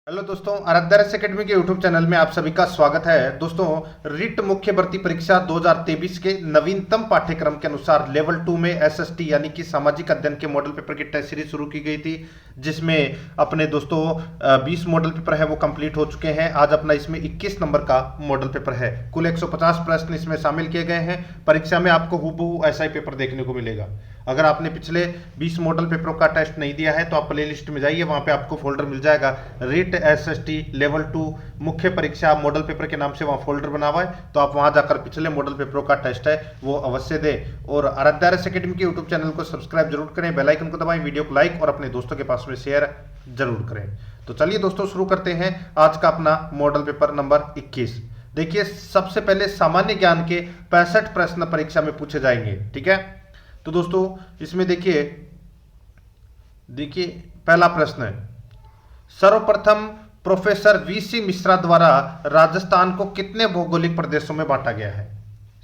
Hello दोस्तों, Aaradhya academy के YouTube channel में आप सभी का स्वागत है। दोस्तों, रिट मुख्य भर्ती परीक्षा 2023 के नवीनतम पाठ्यक्रम के अनुसार लेवल 2 में एसएसटी यानी कि सामाजिक अध्ययन के मॉडल पेपर की टेस्ट सीरीज शुरू की गई थी, जिसमें अपने दोस्तों 20 मॉडल पेपर है वो कंप्लीट हो चुके हैं। आज अपना इसमें 21 नंबर का मॉडल पेपर है। कुल 150 प्रश्न इसमें शामिल किए गए हैं। परीक्षा में आपको हूबहू ऐसा ही पेपर देखने को मिलेगा। अगर आपने पिछले 20 मॉडल पेपरों का टेस्ट नहीं दिया है तो आप प्ले लिस्ट में जाइए, वहां पे आपको फोल्डर मिल जाएगा रिट एसएसटी लेवल 2 मुख्य परीक्षा मॉडल पेपर के नाम से वहां फोल्डर बना हुआ है। तो आप वहां जाकर पिछले मॉडल पेपरों का टेस्ट है वो अवश्य दें और आराध्या एकेडमी के यूट्यूब चैनल को सब्सक्राइब जरूर करें, बेल आइकन को दबाएं, वीडियो को लाइक और अपने दोस्तों के पास में शेयर जरूर करें। तो चलिए दोस्तों, शुरू करते हैं आज का अपना मॉडल पेपर नंबर 21। देखिए, सबसे पहले सामान्य ज्ञान के 65 प्रश्न परीक्षा में पूछे जाएंगे। ठीक है, तो दोस्तों इसमें देखिए पहला प्रश्न है, सर्वप्रथम प्रोफेसर वीसी मिश्रा द्वारा राजस्थान को कितने भौगोलिक प्रदेशों में बांटा गया है?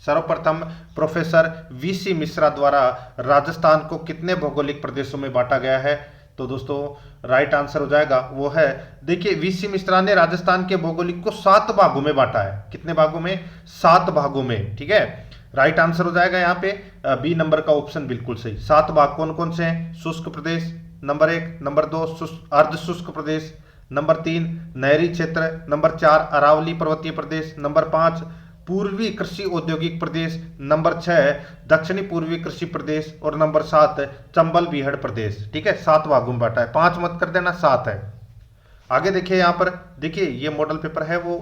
सर्वप्रथम प्रोफेसर वीसी मिश्रा द्वारा राजस्थान को कितने भौगोलिक प्रदेशों में बांटा गया है? तो दोस्तों राइट आंसर हो जाएगा वो है, देखिए वीसी मिश्रा ने राजस्थान के भौगोलिक को 7 भागों में बांटा है। कितने भागों में? 7 भागों में। ठीक है, राइट आंसर हो जाएगा यहाँ पे बी नंबर का ऑप्शन बिल्कुल सही। 7 भाग कौन कौन से हैं? शुष्क प्रदेश नंबर 1, नंबर 2 अर्ध शुष्क प्रदेश, नंबर 3 नहरी क्षेत्र, नंबर 4 अरावली पर्वतीय प्रदेश, नंबर 5 पूर्वी कृषि औद्योगिक प्रदेश, नंबर 6 दक्षिणी पूर्वी कृषि प्रदेश और नंबर 7 चंबल बीहड़ प्रदेश। ठीक है, 7 भागों में बांटा है, 5 मत कर देना, 7 है। आगे देखिए यहाँ पर, देखिए ये मॉडल पेपर है वो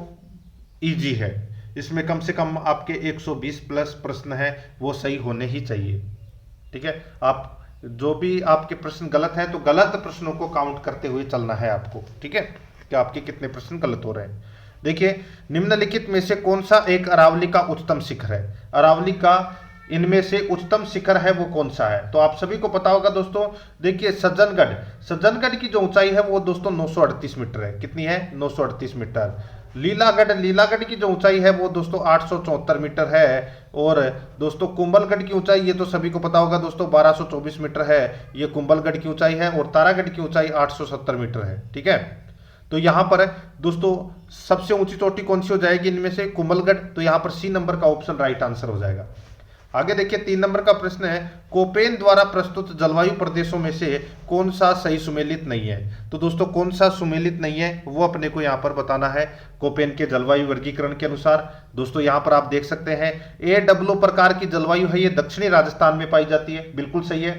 इजी है, इसमें कम से कम आपके 120 प्लस प्रश्न है वो सही होने ही चाहिए। ठीक है, आप जो भी आपके प्रश्न गलत है तो गलत प्रश्नों को काउंट करते हुए चलना है आपको। ठीक है, कि आपके कितने प्रश्न गलत हो रहे हैं। देखिए, निम्नलिखित में से कौन सा एक अरावली का उच्चतम शिखर है? अरावली का इनमें से उच्चतम शिखर है वो कौन सा है? तो आप सभी को पता होगा दोस्तों। देखिए सज्जनगढ़ की जो ऊंचाई है वो दोस्तों 938 मीटर है। कितनी है? 938 मीटर। लीलागढ़ की जो ऊंचाई है वो दोस्तों 874 मीटर है। और दोस्तों कुंभलगढ़ की ऊंचाई, ये तो सभी को पता होगा दोस्तों, 1224 मीटर है। ये कुंभलगढ़ की ऊंचाई है और तारागढ़ की ऊंचाई 870 मीटर है। ठीक है, तो यहां पर दोस्तों सबसे ऊंची चोटी कौन सी हो जाएगी इनमें से? कुंभलगढ़। तो यहां पर सी नंबर का ऑप्शन राइट आंसर हो जाएगा। आगे देखिए 3 नंबर का प्रश्न है, कोपेन द्वारा प्रस्तुत जलवायु प्रदेशों में से कौन सा सही सुमेलित नहीं है? तो दोस्तों कौन सा सुमेलित नहीं है वो अपने को यहां पर बताना है कोपेन के जलवायु वर्गीकरण के अनुसार। दोस्तों यहां पर आप देख सकते हैं AW प्रकार की जलवायु है, ये दक्षिणी राजस्थान में पाई जाती है, बिल्कुल सही है।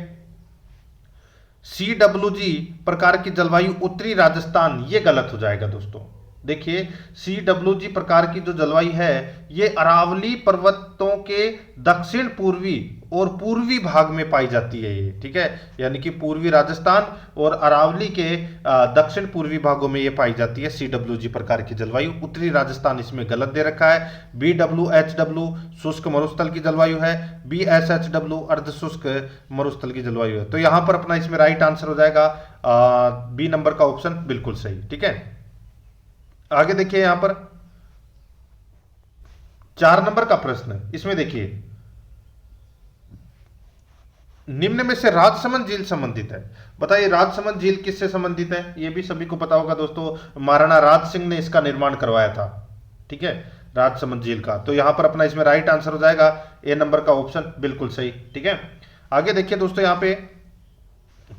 CWG प्रकार की जलवायु उत्तरी राजस्थान, ये गलत हो जाएगा दोस्तों। देखिए CWG प्रकार की जो जलवायु है ये अरावली पर्वतों के दक्षिण पूर्वी और पूर्वी भाग में पाई जाती है ये। ठीक है, यानी कि पूर्वी राजस्थान और अरावली के दक्षिण पूर्वी भागों में ये पाई जाती है CWG प्रकार की जलवायु। उत्तरी राजस्थान इसमें गलत दे रखा है। BWHW शुष्क मरुस्थल की जलवायु है, BSHW अर्ध शुष्क मरुस्थल की जलवायु है। तो यहां पर अपना इसमें राइट आंसर हो जाएगा बी नंबर का ऑप्शन बिल्कुल सही। ठीक है, आगे देखिए यहां पर 4 नंबर का प्रश्न, इसमें देखिए निम्न में से राजसमंद झील संबंधित है। बताइए राजसमंद झील किससे संबंधित है? यह भी सभी को पता होगा दोस्तों, महाराणा राज सिंह ने इसका निर्माण करवाया था। ठीक है, राजसमंद झील का। तो यहां पर अपना इसमें राइट आंसर हो जाएगा ए नंबर का ऑप्शन बिल्कुल सही। ठीक है, आगे देखिए दोस्तों यहां पे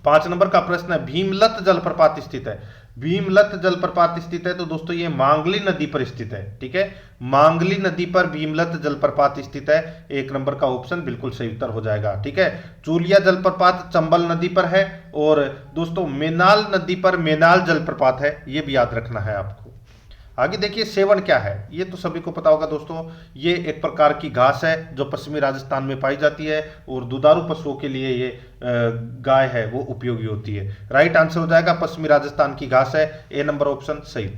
5 नंबर का प्रश्न है, भीमलत जलप्रपात स्थित है। भीमलत जलप्रपात स्थित है तो दोस्तों ये मांगली नदी पर स्थित है। ठीक है, मांगली नदी पर भीमलत जलप्रपात स्थित है। 1 नंबर का ऑप्शन बिल्कुल सही उत्तर हो जाएगा। ठीक है, चूलिया जलप्रपात चंबल नदी पर है और दोस्तों मेनाल नदी पर मेनाल जलप्रपात है, ये भी याद रखना है आपको। आगे देखिए सेवन क्या है? ये तो सभी को पता होगा दोस्तों, ये एक प्रकार की घास है जो पश्चिमी राजस्थान में पाई जाती है और दुधारू पशुओं के लिए ये गाय है वो उपयोगी होती है। राइट आंसर हो जाएगा पश्चिमी राजस्थान की घास है, ए नंबर ऑप्शन सही।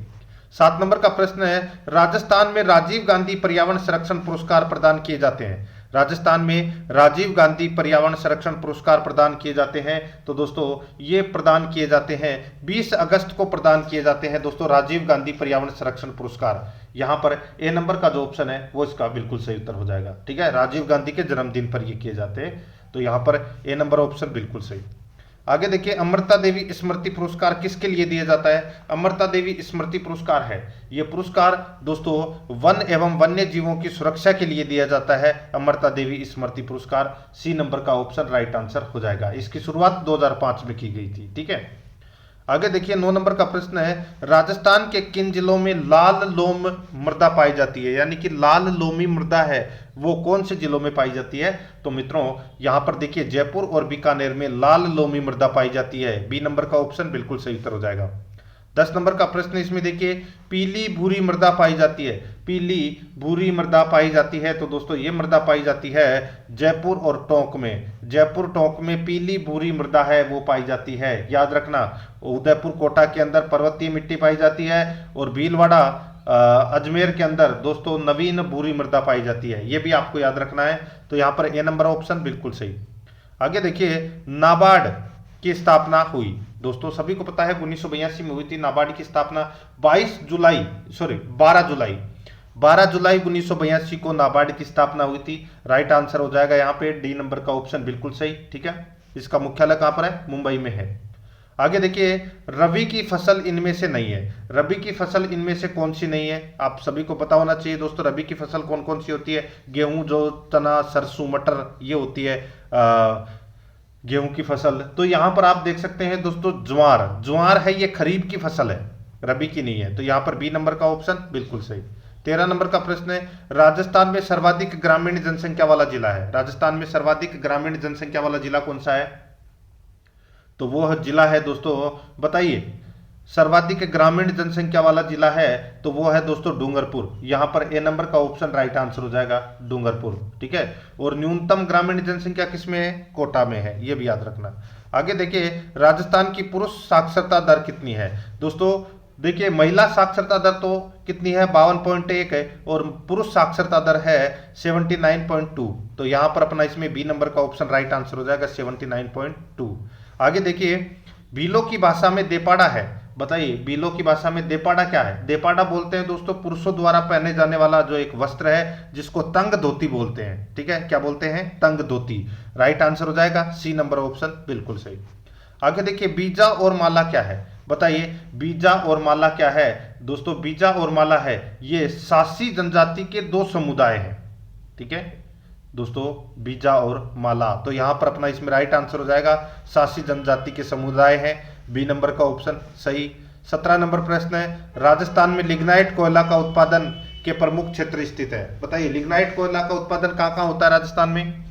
7 नंबर का प्रश्न है, राजस्थान में राजीव गांधी पर्यावरण संरक्षण पुरस्कार प्रदान किए जाते हैं। राजस्थान में राजीव गांधी पर्यावरण संरक्षण पुरस्कार प्रदान किए जाते हैं। तो दोस्तों ये प्रदान किए जाते हैं 20 अगस्त को प्रदान किए जाते हैं दोस्तों राजीव गांधी पर्यावरण संरक्षण पुरस्कार। यहां पर ए नंबर का जो ऑप्शन है वो इसका बिल्कुल सही उत्तर हो जाएगा। ठीक है, राजीव गांधी के जन्मदिन पर ये किए जाते हैं, तो यहां पर ए नंबर ऑप्शन बिल्कुल सही। आगे देखिए, अमृता देवी स्मृति पुरस्कार किसके लिए दिया जाता है? अमृता देवी स्मृति पुरस्कार है, ये पुरस्कार दोस्तों वन एवं वन्य जीवों की सुरक्षा के लिए दिया जाता है। अमृता देवी स्मृति पुरस्कार, सी नंबर का ऑप्शन राइट आंसर हो जाएगा। इसकी शुरुआत 2005 में की गई थी। ठीक है, आगे देखिए 9 नंबर का प्रश्न है, राजस्थान के किन जिलों में लाल लोम मृदा पाई जाती है? यानी कि लाल लोमी मृदा है वो कौन से जिलों में पाई जाती है? तो मित्रों यहां पर देखिए जयपुर और बीकानेर में लाल लोमी मृदा पाई जाती है। बी नंबर का ऑप्शन बिल्कुल सही उत्तर हो जाएगा। 10 नंबर का प्रश्न इसमें देखिए, पीली भूरी मृदा पाई जाती है, पीली भूरी मृदा पाई जाती है, तो दोस्तों ये मृदा पाई जाती है जयपुर और टोंक में। जयपुर टोंक में पीली भूरी मृदा है वो पाई जाती है, याद रखना। उदयपुर कोटा के अंदर पर्वतीय मिट्टी पाई जाती है और भीलवाड़ा अजमेर के अंदर दोस्तों नवीन भूरी मृदा पाई जाती है, ये भी आपको याद रखना है। तो यहाँ पर ए नंबर ऑप्शन बिल्कुल सही। आगे देखिए, नाबार्ड की स्थापना हुई, दोस्तों सभी को पता है 1982 में हुई थी नाबार्ड की स्थापना। 12 जुलाई 1982 को नाबार्ड की स्थापना हुई थी। राइट आंसर हो जाएगा यहाँ पे डी नंबर का ऑप्शन बिल्कुल सही। ठीक है, इसका मुख्यालय कहां पर है? मुंबई में है। आगे देखिए, रबी की फसल इनमें से नहीं है, रबी की फसल इनमें से कौन सी नहीं है? आप सभी को पता होना चाहिए दोस्तों, रबी की फसल कौन कौन सी होती है? गेहूं, जौ, चना, सरसों, मटर, ये होती है गेहूं की फसल। तो यहां पर आप देख सकते हैं दोस्तों ज्वार, ज्वार है, ये खरीफ की फसल है, रबी की नहीं है। तो यहां पर बी नंबर का ऑप्शन बिल्कुल सही। 13 नंबर का प्रश्न है, राजस्थान में सर्वाधिक ग्रामीण जनसंख्या वाला जिला है, राजस्थान में सर्वाधिक ग्रामीण जनसंख्या वाला जिला कौन सा है? तो वो जिला है दोस्तों, बताइए, सर्वाधिक ग्रामीण जनसंख्या वाला जिला है तो वो है दोस्तों डूंगरपुर। यहां पर ए नंबर का ऑप्शन राइट आंसर हो जाएगा, डूंगरपुर। ठीक है, और न्यूनतम ग्रामीण जनसंख्या किसमें है? कोटा में है, ये भी याद रखना। आगे देखिए, राजस्थान की पुरुष साक्षरता दर कितनी है? दोस्तों देखिए, महिला साक्षरता दर तो कितनी है? 52.1 है, और पुरुष साक्षरता दर है 79.2। तो यहां पर अपना इसमें बी नंबर का ऑप्शन राइट आंसर हो जाएगा, 79.2। आगे देखिए, भीलों की भाषा में देपाड़ा है, बताइए भीलों की भाषा में देपाड़ा क्या है? देपाड़ा बोलते हैं दोस्तों पुरुषों द्वारा पहने जाने वाला जो एक वस्त्र है जिसको तंग धोती बोलते हैं। ठीक है, क्या बोलते हैं? तंग धोती। राइट आंसर हो जाएगा सी नंबर ऑप्शन बिल्कुल सही। आगे देखिए, बीजा और माला क्या है? बताइए बीजा और माला क्या है? दोस्तों बीजा और माला है, ये सासी जनजाति के दो समुदाय हैं। ठीक है दोस्तों, बीजा और माला, तो यहां पर अपना इसमें राइट आंसर हो जाएगा सासी जनजाति के समुदाय हैं, बी नंबर का ऑप्शन सही। 17 नंबर प्रश्न है, राजस्थान में लिग्नाइट कोयला का उत्पादन के प्रमुख क्षेत्र स्थित है। बताइए लिग्नाइट कोयला का उत्पादन कहां कहां होता है राजस्थान में?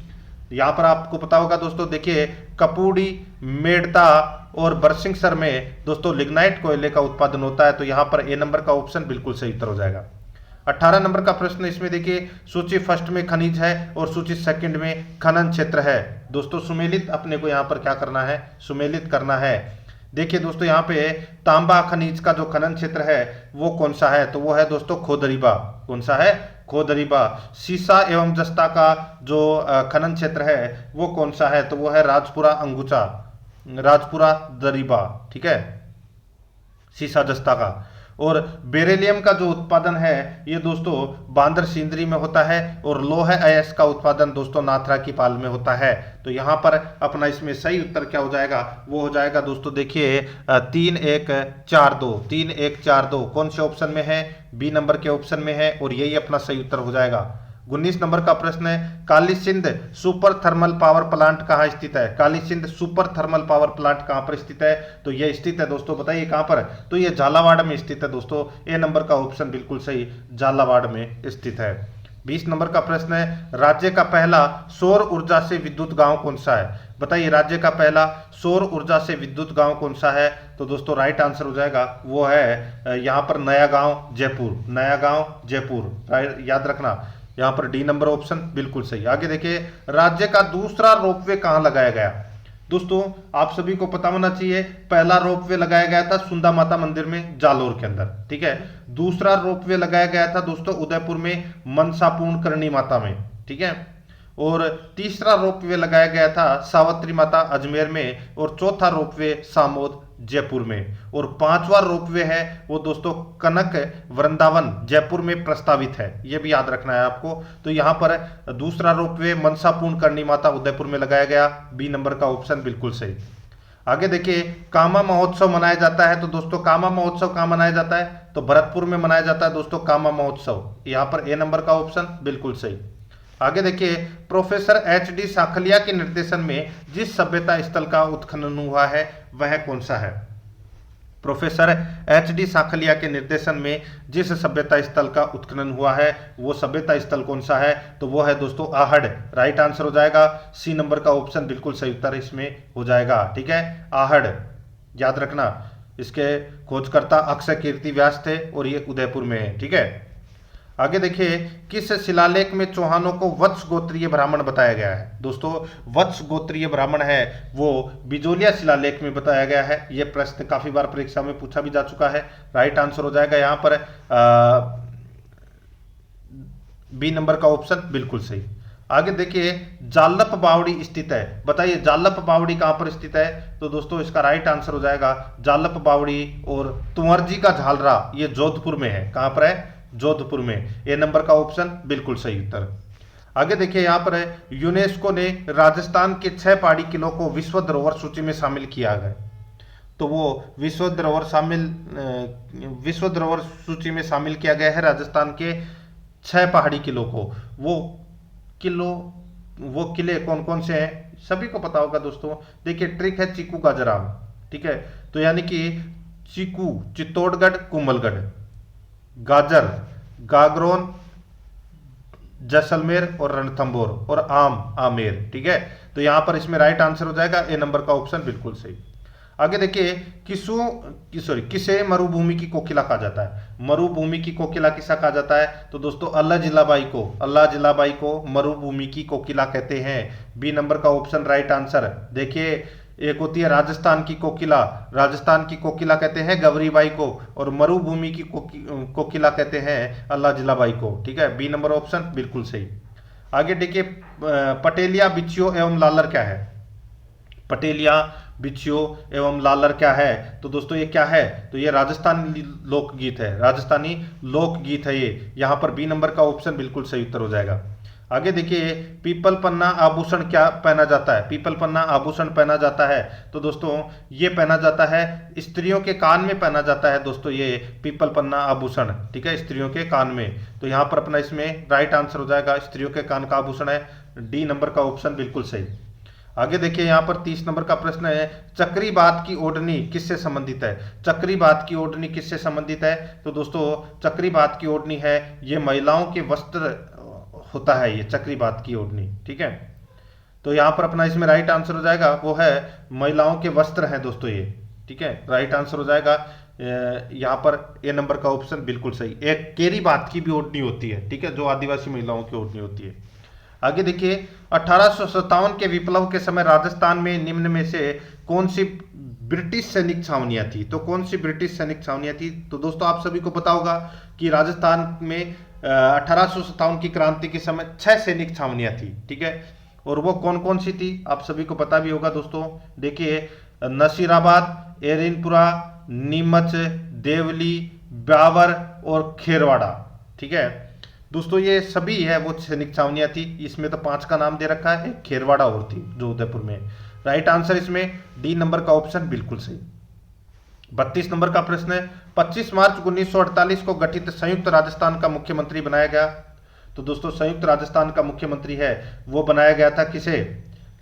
यहां पर आपको पता होगा दोस्तों, देखिए कपूड़ी, मेड़ता और बरसिंहसर में दोस्तों लिग्नाइट कोयले का उत्पादन होता है। तो यहां पर ए नंबर का ऑप्शन बिल्कुल सही उत्तर हो जाएगा। 18 नंबर का प्रश्न, इसमें देखिए सूची फर्स्ट में खनिज है और सूची सेकंड में खनन क्षेत्र है। दोस्तों सुमेलित अपने को यहां पर क्या करना है? सुमेलित करना है। देखिए दोस्तों, यहाँ पे तांबा खनिज का जो खनन क्षेत्र है वो कौन सा है? तो वो है दोस्तों खोदरीबा। कौन सा है? खोदरीबा। सीसा एवं जस्ता का जो खनन क्षेत्र है वो कौन सा है? तो वो है राजपुरा अंगुचा, राजपुरा दरीबा। ठीक है, सीसा जस्ता का। और बेरिलियम का जो उत्पादन है ये दोस्तों बांदर सिंदरी में होता है, और लोह अयस्क का उत्पादन दोस्तों नाथरा की पाल में होता है। तो यहाँ पर अपना इसमें सही उत्तर क्या हो जाएगा? वो हो जाएगा दोस्तों, देखिए 3-1-4-2, 3-1-4-2 कौन से ऑप्शन में है? बी नंबर के ऑप्शन में है, और यही अपना सही उत्तर हो जाएगा। 19 नंबर का प्रश्न है, Kali Sindh super thermal power plant कहाँ स्थित है? Kali Sindh super thermal power plant कहाँ पर स्थित है? तो यह स्थित है दोस्तों, बताइए कहाँ पर? तो यह झालावाड़ में स्थित है दोस्तों। ए नंबर का ऑप्शन बिल्कुल सही, झालावाड़ में स्थित है। 20 नंबर का प्रश्न है, राज्य का पहला सौर ऊर्जा से विद्युत गांव कौन सा है? बताइए राज्य का पहला सौर ऊर्जा से विद्युत गांव कौन सा है? तो दोस्तों राइट आंसर हो जाएगा, वो है यहाँ पर नया गांव जयपुर, नया गांव जयपुर। याद रखना, यहां पर डी नंबर ऑप्शन बिल्कुल सही। आगे देखिए, राज्य का दूसरा रोपवे कहां लगाया गया? दोस्तों आप सभी को पता होना चाहिए, पहला रोपवे लगाया गया था सुंदा माता मंदिर में जालोर के अंदर। ठीक है, दूसरा रोपवे लगाया गया था दोस्तों उदयपुर में मनसा पूर्णकर्णी माता में। ठीक है, और तीसरा रोपवे लगाया गया था सावित्री माता अजमेर में, और चौथा रोपवे सामोद जयपुर में, और पांचवा रोपवे है वो दोस्तों कनक वृंदावन जयपुर में प्रस्तावित है। ये भी याद रखना है आपको। तो यहां पर दूसरा रोपवे मनसा पूर्णकर्णी माता उदयपुर में लगाया गया, बी नंबर का ऑप्शन बिल्कुल सही। आगे देखिए, कामा महोत्सव मनाया जाता है, तो दोस्तों कामा महोत्सव कहाँ मनाया जाता है, तो भरतपुर में मनाया जाता है दोस्तों कामा महोत्सव। यहाँ पर ए नंबर का ऑप्शन बिल्कुल सही। आगे देखिए, प्रोफेसर एच डी साखलिया के निर्देशन में जिस सभ्यता स्थल का उत्खनन हुआ है वह कौन सा है। प्रोफेसर एच डी साखलिया के निर्देशन में जिस सभ्यता स्थल का उत्खनन हुआ है वो सभ्यता स्थल कौन सा है, तो वो है दोस्तों आहड़। राइट आंसर हो जाएगा सी नंबर का ऑप्शन बिल्कुल सही उत्तर इसमें हो जाएगा। ठीक है, आहड़ याद रखना। इसके खोजकर्ता अक्षय कीर्ति व्यास थे और ये उदयपुर में है। ठीक है, आगे देखिए, किस शिलालेख में चौहानों को वत्स गोत्रीय ब्राह्मण बताया गया है। दोस्तों वत्स गोत्रीय ब्राह्मण है वो बिजोलिया शिलालेख में बताया गया है। यह प्रश्न काफी बार परीक्षा में पूछा भी जा चुका है। राइट आंसर हो जाएगा यहाँ पर बी नंबर का ऑप्शन बिल्कुल सही। आगे देखिए, जालप बावड़ी स्थित है, बताइए जालप बावड़ी कहां पर स्थित है, तो दोस्तों इसका राइट आंसर हो जाएगा जालप बावड़ी और तुंवरजी का झालरा ये जोधपुर में है। कहां पर है, जोधपुर में। ए नंबर का ऑप्शन बिल्कुल सही उत्तर। आगे देखिए, यहां पर है यूनेस्को ने राजस्थान के 6 पहाड़ी किलों को विश्व धरोहर सूची में शामिल किया गया, तो वो विश्व धरोहर सूची में शामिल किया गया है राजस्थान के 6 पहाड़ी किलों को। वो किले कौन कौन से हैं सभी को पता होगा दोस्तों। देखिए ट्रिक है चीकू गाजराम। ठीक है, तो यानी कि चीकू चित्तौड़गढ़ कुंभलगढ़, गाजर गागरोन जैसलमेर और रणथंभौर और आमेर। ठीक है, तो यहां पर इसमें राइट आंसर हो जाएगा ए नंबर का ऑप्शन बिल्कुल सही। आगे देखिए, किसे मरुभूमि की कोकिला कहा जाता है। मरुभूमि की कोकिला किसा कहा जाता है, तो दोस्तों अल्लाह जिलाबाई को मरुभूमि की कोकिला कहते हैं। बी नंबर का ऑप्शन राइट आंसर। देखिए, एक होती है राजस्थान की कोकिला कहते हैं गवरीबाई को, और मरुभूमि की कोकिला कहते हैं अल्लाह जिलाबाई को। ठीक है, बी नंबर ऑप्शन बिल्कुल सही। आगे देखिए, पटेलिया बिच्छियो एवं लालर क्या है। पटेलिया बिच्छियो एवं लालर क्या है, तो दोस्तों ये क्या है, तो ये राजस्थानी लोकगीत है ये। यहां पर बी नंबर का ऑप्शन बिल्कुल सही उत्तर हो जाएगा। आगे देखिए, पीपल पन्ना आभूषण क्या पहना जाता है। पीपल पन्ना आभूषण पहना जाता है, तो दोस्तों ये पहना जाता है स्त्रियों के कान में पहना जाता है दोस्तों ये पीपल पन्ना आभूषण। ठीक है, स्त्रियों के कान में, तो यहाँ पर अपना इसमें राइट आंसर हो जाएगा स्त्रियों के कान का आभूषण है। डी नंबर का ऑप्शन बिल्कुल सही। आगे देखिए, यहाँ पर 30 नंबर का प्रश्न है, चक्री बात की ओढ़नी किससे संबंधित है। चक्री बात की ओढ़नी किससे संबंधित है, तो दोस्तों चक्री बात की ओढ़नी है ये महिलाओं के वस्त्र होता है, ये चक्री बात की ओढ़नी। ठीक है, तो यहाँ पर अपना इसमें राइट आंसर हो जाएगा वो है महिलाओं के वस्त्र हैं दोस्तों ये। ठीक है, राइट आंसर हो जाएगा यहाँ पर ए नंबर का ऑप्शन बिल्कुल सही। एक केरी बात की भी ओढ़नी होती है। ठीक है, जो आदिवासी महिलाओं की ओढ़नी होती है। आगे देखिए, 1857 के विप्लव के समय राजस्थान में निम्न में से कौन सी ब्रिटिश सैनिक छावनियां थी। तो कौन सी ब्रिटिश सैनिक छावनियां थी, तो दोस्तों आप सभी को पता होगा कि राजस्थान में 1857 की क्रांति के समय 6 सैनिक छावनियां थी। ठीक है, और वो कौन कौन सी थी आप सभी को पता भी होगा दोस्तों। देखिए, नसीराबाद, एरिनपुरा, नीमच, देवली, ब्यावर और खेरवाड़ा। ठीक है दोस्तों, ये सभी है वो सैनिक छावनियां थी। इसमें तो 5 का नाम दे रखा है, एक खेरवाड़ा और थी जो उदयपुर में। राइट आंसर इसमें डी नंबर का ऑप्शन बिल्कुल सही। 32 नंबर का प्रश्न है, 25 मार्च 1948 को गठित संयुक्त राजस्थान का मुख्यमंत्री बनाया गया। तो दोस्तों संयुक्त राजस्थान का मुख्यमंत्री है वो बनाया गया था किसे।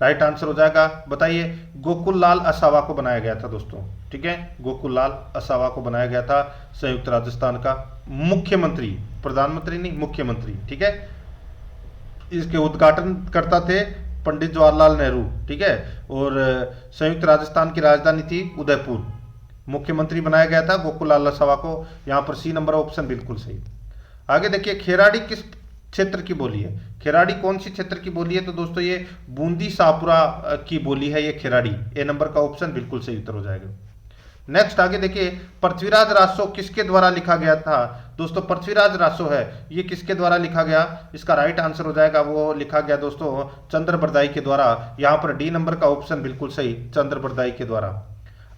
राइट आंसर हो जाएगा, बताइए, गोकुल लाल असावा को बनाया गया था दोस्तों। ठीक है, गोकुल लाल असावा को बनाया गया था संयुक्त राजस्थान का मुख्यमंत्री, प्रधानमंत्री नहीं, मुख्यमंत्री। ठीक है, इसके उद्घाटन करता थे पंडित जवाहरलाल नेहरू। ठीक है, और संयुक्त राजस्थान की राजधानी थी उदयपुर। मुख्यमंत्री बनाया गया था गोकुल लाल असावा को। यहां पर सी नंबर ऑप्शन बिल्कुल सही। आगे देखिए, खेराड़ी किस क्षेत्र की बोली है। खेराड़ी कौन सी क्षेत्र की बोली है, तो दोस्तों ये बूंदी शाहपुरा की बोली है ये खेराड़ी। ए नंबर का ऑप्शन बिल्कुल सही उत्तर हो जाएगा। नेक्स्ट आगे देखिए, पृथ्वीराज रासो किसके द्वारा लिखा गया था। दोस्तों पृथ्वीराज रासो है ये किसके द्वारा लिखा गया, इसका राइट आंसर हो जाएगा वो लिखा गया दोस्तों चंद्र बरदाई के द्वारा। यहां पर डी नंबर का ऑप्शन बिल्कुल सही, चंद्र बरदाई के द्वारा।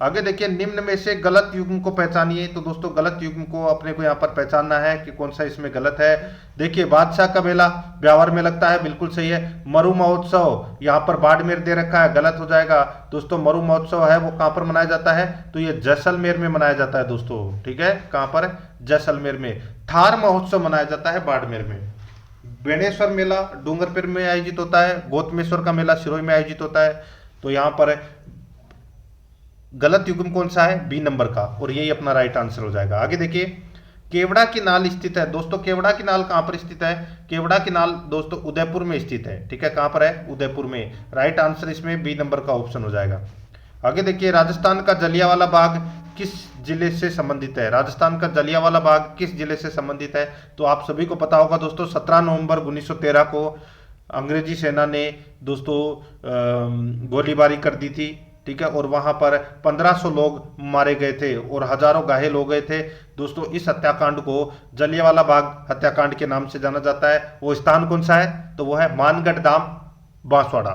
आगे देखिए, निम्न में से गलत युग्म को पहचानिए। तो दोस्तों गलत युग्म को अपने को यहाँ पर पहचानना है कि कौन सा इसमें गलत है। देखिए, बादशाह का मेला ब्यावर में लगता है, बिल्कुल सही है। मरु महोत्सव यहाँ पर बाड़मेर दे रखा है, गलत हो जाएगा। दोस्तों मरु महोत्सव है वो कहाँ पर मनाया जाता है, तो ये जैसलमेर में मनाया जाता है दोस्तों, ठीक है। कहाँ पर, जैसलमेर में। थार महोत्सव मनाया जाता है बाड़मेर में। बेणेश्वर मेला डूंगरपुर में आयोजित होता है। गौतमेश्वर का मेला सिरोही में आयोजित होता है। तो यहाँ पर गलत युग्म कौन सा है, बी नंबर का, और यही अपना राइट आंसर हो जाएगा। आगे देखिए, केवड़ा की नाल स्थित है। दोस्तों केवड़ा की नाल कहां पर स्थित है, केवड़ा की नाल दोस्तों उदयपुर में स्थित है, ठीक है। कहां पर है, उदयपुर में। राइट आंसर इसमें बी नंबर का ऑप्शन हो जाएगा। आगे देखिए, राजस्थान का जलियांवाला बाग किस जिले से संबंधित है। राजस्थान का जलियांवाला बाग किस जिले से संबंधित है, तो आप सभी को पता होगा दोस्तों, 17 नवंबर 1913 को अंग्रेजी सेना ने दोस्तों गोलीबारी कर दी थी, ठीक है। और वहां पर 1500 लोग मारे गए थे और हजारों घायल हो गए थे दोस्तों। इस हत्याकांड को जलियांवाला बाग हत्याकांड के नाम से जाना जाता है। वो स्थान कौन सा है, तो वो है मानगढ़ धाम, बांसवाड़ा।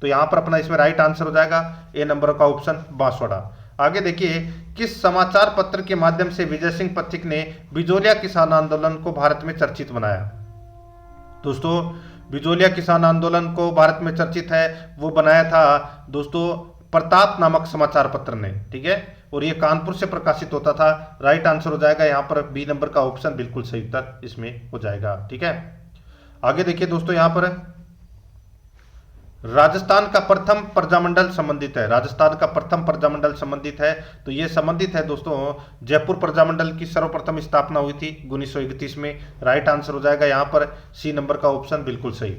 तो यहां पर अपना इसमें राइट आंसर हो जाएगा ए नंबर का ऑप्शन, बांसवाड़ा। आगे देखिए, किस समाचार पत्र के माध्यम से विजय सिंह पथिक ने बिजोलिया किसान आंदोलन को भारत में चर्चित बनाया। दोस्तों बिजोलिया किसान आंदोलन को भारत में चर्चित है वो बनाया था दोस्तों प्रताप नामक समाचार पत्र ने, ठीक है। और ये कानपुर से प्रकाशित होता था। राइट आंसर हो जाएगा यहाँ पर बी नंबर का ऑप्शन, बिल्कुल सही उत्तर इसमें हो जाएगा, ठीक है। आगे देखिए दोस्तों, यहाँ पर राजस्थान का प्रथम प्रजामंडल संबंधित है। राजस्थान का प्रथम प्रजामंडल संबंधित है, तो ये संबंधित है दोस्तों, जयपुर प्रजामंडल की सर्वप्रथम स्थापना हुई थी 1931 में। राइट आंसर हो जाएगा यहाँ पर सी नंबर का ऑप्शन, बिल्कुल सही।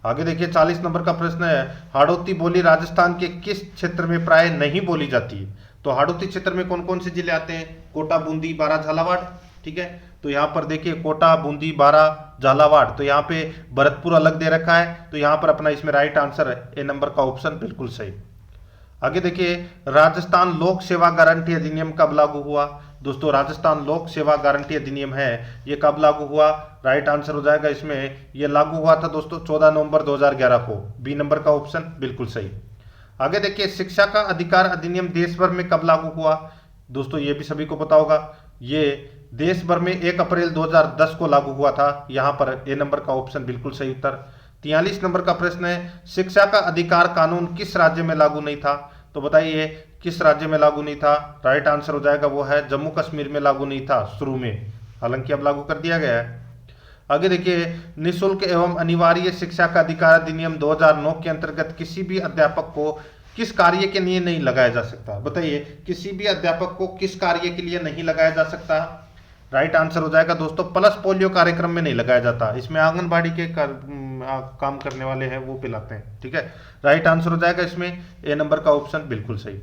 आगे देखिए, 40 नंबर का प्रश्न है, हाड़ौती बोली राजस्थान के किस क्षेत्र में प्राय नहीं बोली जाती है। तो हाड़ौती क्षेत्र में कौन कौन से जिले आते हैं, कोटा, बूंदी, बारा, झालावाड़, ठीक है। तो यहाँ पर देखिए, कोटा, बूंदी, बारा, झालावाड़, तो यहाँ पे भरतपुर अलग दे रखा है, तो यहाँ पर अपना इसमें राइट आंसर है ए नंबर का ऑप्शन, बिल्कुल सही। आगे देखिए, राजस्थान लोक सेवा गारंटी अधिनियम कब लागू हुआ। दोस्तों राजस्थान लोक सेवा गारंटी अधिनियम है, ये कब लागू हुआ, राइट आंसर हो जाएगा इसमें, ये लागू हुआ था दोस्तों 14 नवंबर 2011 को, बी नंबर का ऑप्शन, बिल्कुल सही। आगे देखिए, शिक्षा का अधिकार अधिनियम देश भर में कब लागू हुआ। दोस्तों ये भी सभी को पता होगा, ये देश भर में 1 अप्रैल 2010 को लागू हुआ था। यहाँ पर ए नंबर का ऑप्शन, बिल्कुल सही उत्तर। 43 नंबर का प्रश्न है, शिक्षा का अधिकार कानून किस राज्य में लागू नहीं था। तो बताइए किस राज्य में लागू नहीं था, राइट आंसर हो जाएगा वो है जम्मू कश्मीर में लागू नहीं था शुरू में, हालांकि अब लागू कर दिया गया है। आगे देखिए, निःशुल्क एवं अनिवार्य शिक्षा का अधिकार अधिनियम 2009 के अंतर्गत किसी भी अध्यापक को किस कार्य के लिए नहीं लगाया जा सकता। बताइए किसी भी अध्यापक को किस कार्य के लिए नहीं लगाया जा सकता, राइट आंसर हो जाएगा दोस्तों पल्स पोलियो कार्यक्रम में नहीं लगाया जाता, इसमें आंगनबाड़ी के काम करने वाले हैं वो पिलाते हैं, ठीक है। राइट आंसर हो जाएगा इसमें ए नंबर का ऑप्शन, बिल्कुल सही।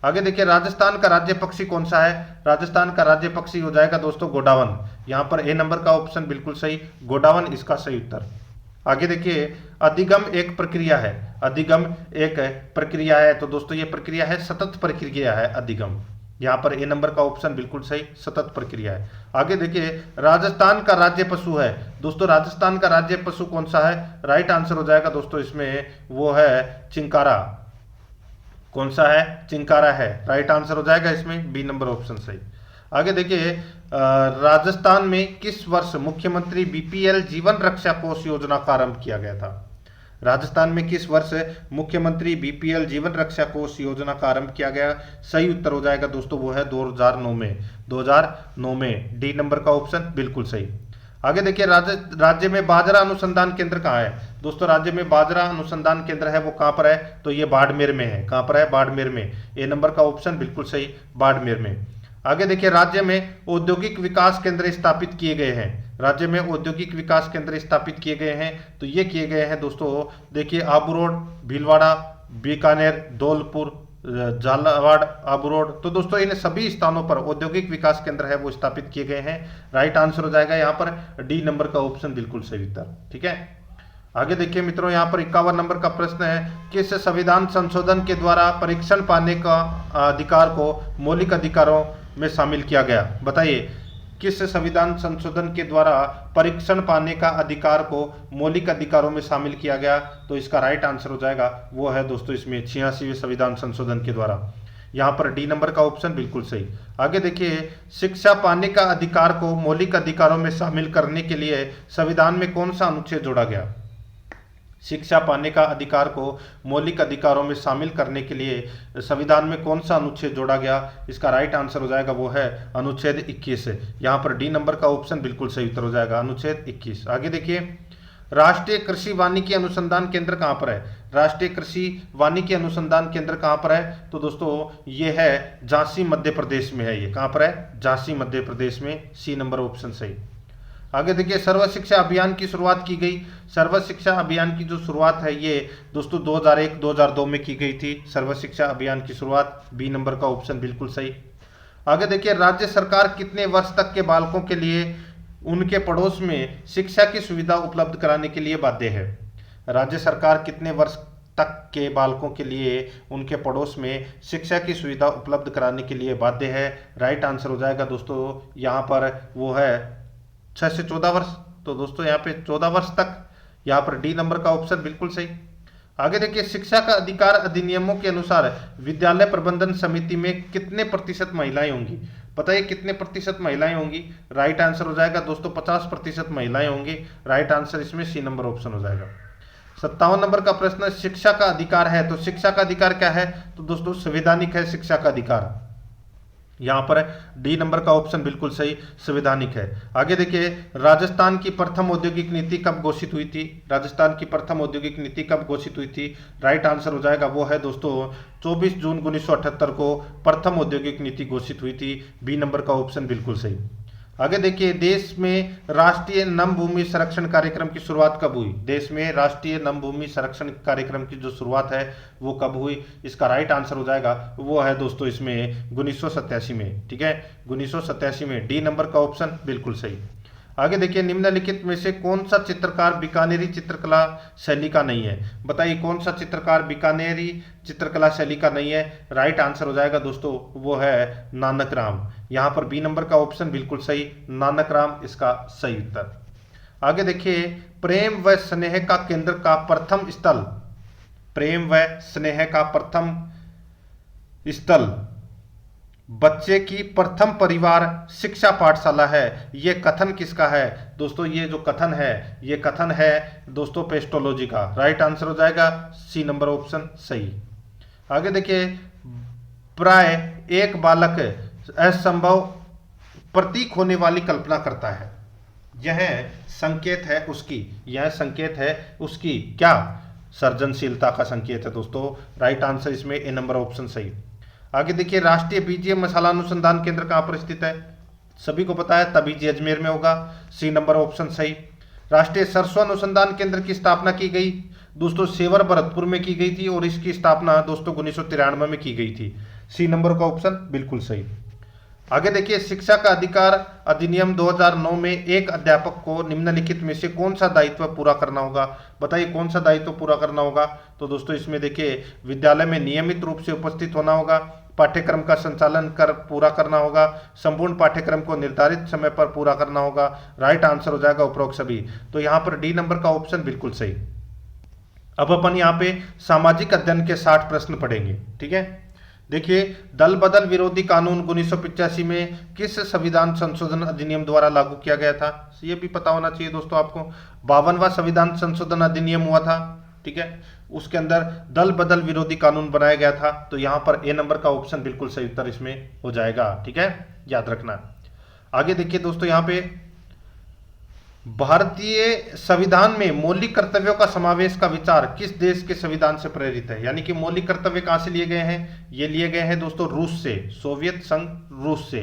आगे देखिए, राजस्थान का राज्य पक्षी कौन सा है। राजस्थान का राज्य पक्षी हो जाएगा दोस्तों गोडावन, यहाँ पर ए नंबर का ऑप्शन, बिल्कुल सही, गोडावन इसका सही उत्तर। आगे देखिए, अधिगम एक प्रक्रिया है, अधिगम एक प्रक्रिया है, तो दोस्तों ये प्रक्रिया है सतत प्रक्रिया है अधिगम, यहाँ पर ए नंबर का ऑप्शन, बिल्कुल सही, सतत प्रक्रिया है। आगे देखिए, राजस्थान का राज्य पशु है। दोस्तों राजस्थान का राज्य पशु कौन सा है, राइट आंसर हो जाएगा दोस्तों इसमें वो है चिंकारा, कौन सा है, चिंकारा है, राइट आंसर हो जाएगा इसमें बी नंबर ऑप्शन सही। आगे देखिए, राजस्थान में किस वर्ष मुख्यमंत्री बीपीएल जीवन रक्षा कोष योजना का आरंभ किया गया था। राजस्थान में किस वर्ष मुख्यमंत्री बीपीएल जीवन रक्षा कोष योजना का आरंभ किया गया, सही उत्तर हो जाएगा दोस्तों वो है 2009 में, 2009 में, डी नंबर का ऑप्शन, बिल्कुल सही। आगे देखिए, राज्य में बाजरा अनुसंधान केंद्र कहाँ है। दोस्तों राज्य में बाजरा अनुसंधान केंद्र है वो कहाँ पर है, तो ये बाड़मेर में है, कहाँ पर है, बाड़मेर में, ए नंबर का ऑप्शन, बिल्कुल सही, बाड़मेर में। आगे देखिए, राज्य में औद्योगिक विकास केंद्र स्थापित किए गए हैं, राज्य में औद्योगिक विकास केंद्र स्थापित किए गए हैं, तो ये किए गए हैं दोस्तों, देखिए आबू रोड, भीलवाड़ा, बीकानेर, धौलपुर, झालावाड़, आबू रोड, तो दोस्तों इन सभी स्थानों पर औद्योगिक विकास केंद्र है वो स्थापित किए गए हैं। राइट आंसर हो जाएगा यहाँ पर डी नंबर का ऑप्शन, बिल्कुल सही उत्तर, ठीक है। आगे देखिए मित्रों, यहाँ पर 51 नंबर का प्रश्न है, किस संविधान संशोधन के द्वारा परीक्षण पाने का अधिकार को मौलिक अधिकारों में शामिल किया गया। बताइए किस संविधान संशोधन के द्वारा परीक्षण पाने का अधिकार को मौलिक अधिकारों में शामिल किया गया, तो इसका राइट आंसर हो जाएगा वो है दोस्तों इसमें 86वें संविधान संशोधन के द्वारा। यहाँ पर डी नंबर का ऑप्शन बिल्कुल सही। आगे देखिए, शिक्षा पाने का अधिकार को मौलिक अधिकारों में शामिल करने के लिए संविधान में कौन सा अनुच्छेद जोड़ा गया? शिक्षा पाने का अधिकार को मौलिक अधिकारों में शामिल करने के लिए संविधान में कौन सा अनुच्छेद जोड़ा गया? इसका राइट आंसर हो जाएगा वो है अनुच्छेद 21 है। यहाँ पर डी नंबर का ऑप्शन बिल्कुल सही उत्तर हो जाएगा, अनुच्छेद 21। आगे देखिए, राष्ट्रीय कृषि वानिकी अनुसंधान केंद्र कहाँ पर है? राष्ट्रीय कृषि वानिकी अनुसंधान केंद्र कहाँ पर है? तो दोस्तों ये है झांसी मध्य प्रदेश में है। ये कहाँ पर है? झांसी मध्य प्रदेश में, सी नंबर ऑप्शन सही। आगे देखिए, सर्व शिक्षा अभियान की शुरुआत की गई। सर्व शिक्षा अभियान की जो शुरुआत है ये दोस्तों 2001-2002 में की गई थी। सर्व शिक्षा अभियान की शुरुआत, बी नंबर का ऑप्शन बिल्कुल सही। आगे देखिए, राज्य सरकार कितने वर्ष तक के बालकों के लिए उनके पड़ोस में शिक्षा की सुविधा उपलब्ध कराने के लिए बाध्य है? राज्य सरकार कितने वर्ष तक के बालकों के लिए उनके पड़ोस में शिक्षा की सुविधा उपलब्ध कराने के लिए बाध्य है? राइट आंसर हो जाएगा दोस्तों यहाँ पर वो है 6 से 14 वर्ष। तो दोस्तों यहाँ पे 14 वर्ष तक, यहाँ पर डी नंबर का ऑप्शन बिल्कुल सही। आगे देखिए, शिक्षा का अधिकार अधिनियमों के अनुसार विद्यालय प्रबंधन समिति में कितने प्रतिशत महिलाएं होंगी? बताइए कितने प्रतिशत महिलाएं होंगी? राइट आंसर हो जाएगा दोस्तों 50% महिलाएं होंगी। राइट आंसर इसमें सी नंबर ऑप्शन हो जाएगा। 57 नंबर का प्रश्न, शिक्षा का अधिकार है, तो शिक्षा का अधिकार क्या है? तो दोस्तों संवैधानिक है शिक्षा का अधिकार। यहाँ पर डी नंबर का ऑप्शन बिल्कुल सही, संवैधानिक है। आगे देखिए, राजस्थान की प्रथम औद्योगिक नीति कब घोषित हुई थी? राजस्थान की प्रथम औद्योगिक नीति कब घोषित हुई थी? राइट आंसर हो जाएगा वो है दोस्तों 24 जून 1978 को प्रथम औद्योगिक नीति घोषित हुई थी। बी नंबर का ऑप्शन बिल्कुल सही। आगे देखिए, देश में राष्ट्रीय नम भूमि संरक्षण कार्यक्रम की शुरुआत कब हुई? देश में राष्ट्रीय नम भूमि संरक्षण कार्यक्रम की जो शुरुआत है वो कब हुई? इसका राइट आंसर हो जाएगा वो है दोस्तों इसमें 1987 में। ठीक है, 1987 में, डी नंबर का ऑप्शन बिल्कुल सही। आगे देखिए, निम्नलिखित में से कौन सा चित्रकार बीकानेरी चित्रकला शैली का नहीं है? बताइए कौन सा चित्रकार बीकानेरी चित्रकला शैली का नहीं है? राइट आंसर हो जाएगा दोस्तों वो है नानक राम। यहाँ पर बी नंबर का ऑप्शन बिल्कुल सही, नानक राम इसका सही उत्तर। आगे देखिए, प्रेम व स्नेह का केंद्र का प्रथम स्थल, प्रेम व स्नेह का प्रथम स्थल बच्चे की प्रथम परिवार शिक्षा पाठशाला है। ये कथन किसका है? दोस्तों ये जो कथन है ये कथन है दोस्तों पेस्टोलॉजी का। राइट आंसर हो जाएगा सी नंबर ऑप्शन सही। आगे देखिए, प्राय एक बालक असंभव प्रतीक होने वाली कल्पना करता है। यह संकेत है उसकी, यह संकेत है उसकी क्या? सर्जनशीलता का संकेत है दोस्तों। राइट आंसर इसमें ए नंबर ऑप्शन सही। आगे देखिए, राष्ट्रीय बीजीय मसाला अनुसंधान केंद्र कहाँ पर स्थित है? सभी को पता है तबीजी अजमेर में होगा, सी नंबर ऑप्शन सही। राष्ट्रीय सरसों अनुसंधान केंद्र की स्थापना की गई दोस्तों सेवर भरतपुर में की गई थी और इसकी स्थापना दोस्तों 1993 में की गई थी। सी नंबर का ऑप्शन बिल्कुल सही। आगे देखिए, शिक्षा का अधिकार अधिनियम 2009 में एक अध्यापक को निम्नलिखित में से कौन सा दायित्व पूरा करना होगा? बताइए कौन सा दायित्व पूरा करना होगा? तो दोस्तों इसमें देखिए, विद्यालय में नियमित रूप से उपस्थित होना होगा, पाठ्यक्रम का संचालन कर पूरा करना होगा, संपूर्ण पाठ्यक्रम को निर्धारित समय पर पूरा करना होगा। राइट आंसर हो जाएगा उपरोक्त सभी। तो यहाँ पर डी नंबर का ऑप्शन बिल्कुल सही। अब अपन यहाँ पे सामाजिक अध्ययन के 60 प्रश्न पढ़ेंगे। ठीक है, देखिए, दल बदल विरोधी कानून 1985 में किस संविधान संशोधन अधिनियम द्वारा लागू किया गया था? ये भी पता होना चाहिए दोस्तों आपको। 52वां संविधान संशोधन अधिनियम हुआ था। ठीक है, उसके अंदर दल बदल विरोधी कानून बनाया गया था। तो यहाँ पर ए नंबर का ऑप्शन बिल्कुल सही उत्तर इसमें हो जाएगा। ठीक है, याद रखना। आगे देखिए दोस्तों, यहाँ पे भारतीय संविधान में मौलिक कर्तव्यों का समावेश का विचार किस देश के संविधान से प्रेरित है? यानी कि मौलिक कर्तव्य कहां से लिए गए हैं? ये लिए गए हैं दोस्तों रूस से, सोवियत संघ रूस से।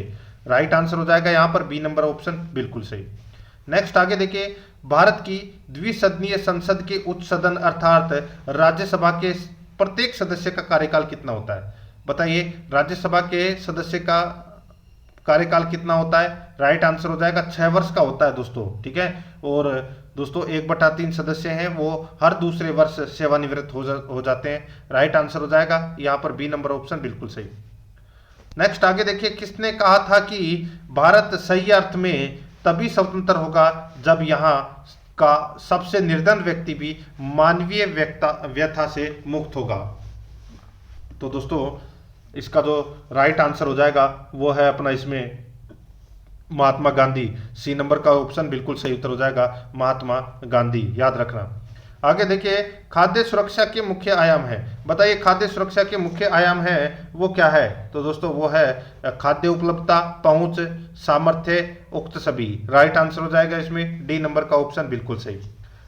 राइट आंसर हो जाएगा यहाँ पर बी नंबर ऑप्शन बिल्कुल सही। नेक्स्ट आगे देखिए, भारत की द्विसदनीय संसद के उच्च सदन अर्थात राज्यसभा के प्रत्येक सदस्य का कार्यकाल कितना होता है? बताइए राज्यसभा के सदस्य का कार्यकाल कितना होता है? राइट आंसर हो जाएगा 6 वर्ष का होता है दोस्तों। ठीक है, और दोस्तों 1/3 सदस्य हैं वो हर दूसरे वर्ष सेवानिवृत्त हो जाते हैं। राइट आंसर हो जाएगा यहाँ पर बी नंबर ऑप्शन बिल्कुल सही। नेक्स्ट आगे देखिए, किसने कहा था कि भारत सही अर्थ में तभी स्वतंत्र होगा जब यहाँ का सबसे निर्धन व्यक्ति भी मानवीय व्यथा से मुक्त होगा? तो दोस्तों इसका जो राइट आंसर हो जाएगा वो है अपना इसमें महात्मा गांधी। सी नंबर का ऑप्शन बिल्कुल सही उत्तर हो जाएगा, महात्मा गांधी, याद रखना। आगे देखिए, खाद्य सुरक्षा के मुख्य आयाम है। बताइए खाद्य सुरक्षा के मुख्य आयाम है वो क्या है? तो दोस्तों वो है खाद्य उपलब्धता, पहुंच, सामर्थ्य, उक्त सभी। राइट आंसर हो जाएगा इसमें डी नंबर का ऑप्शन बिल्कुल सही।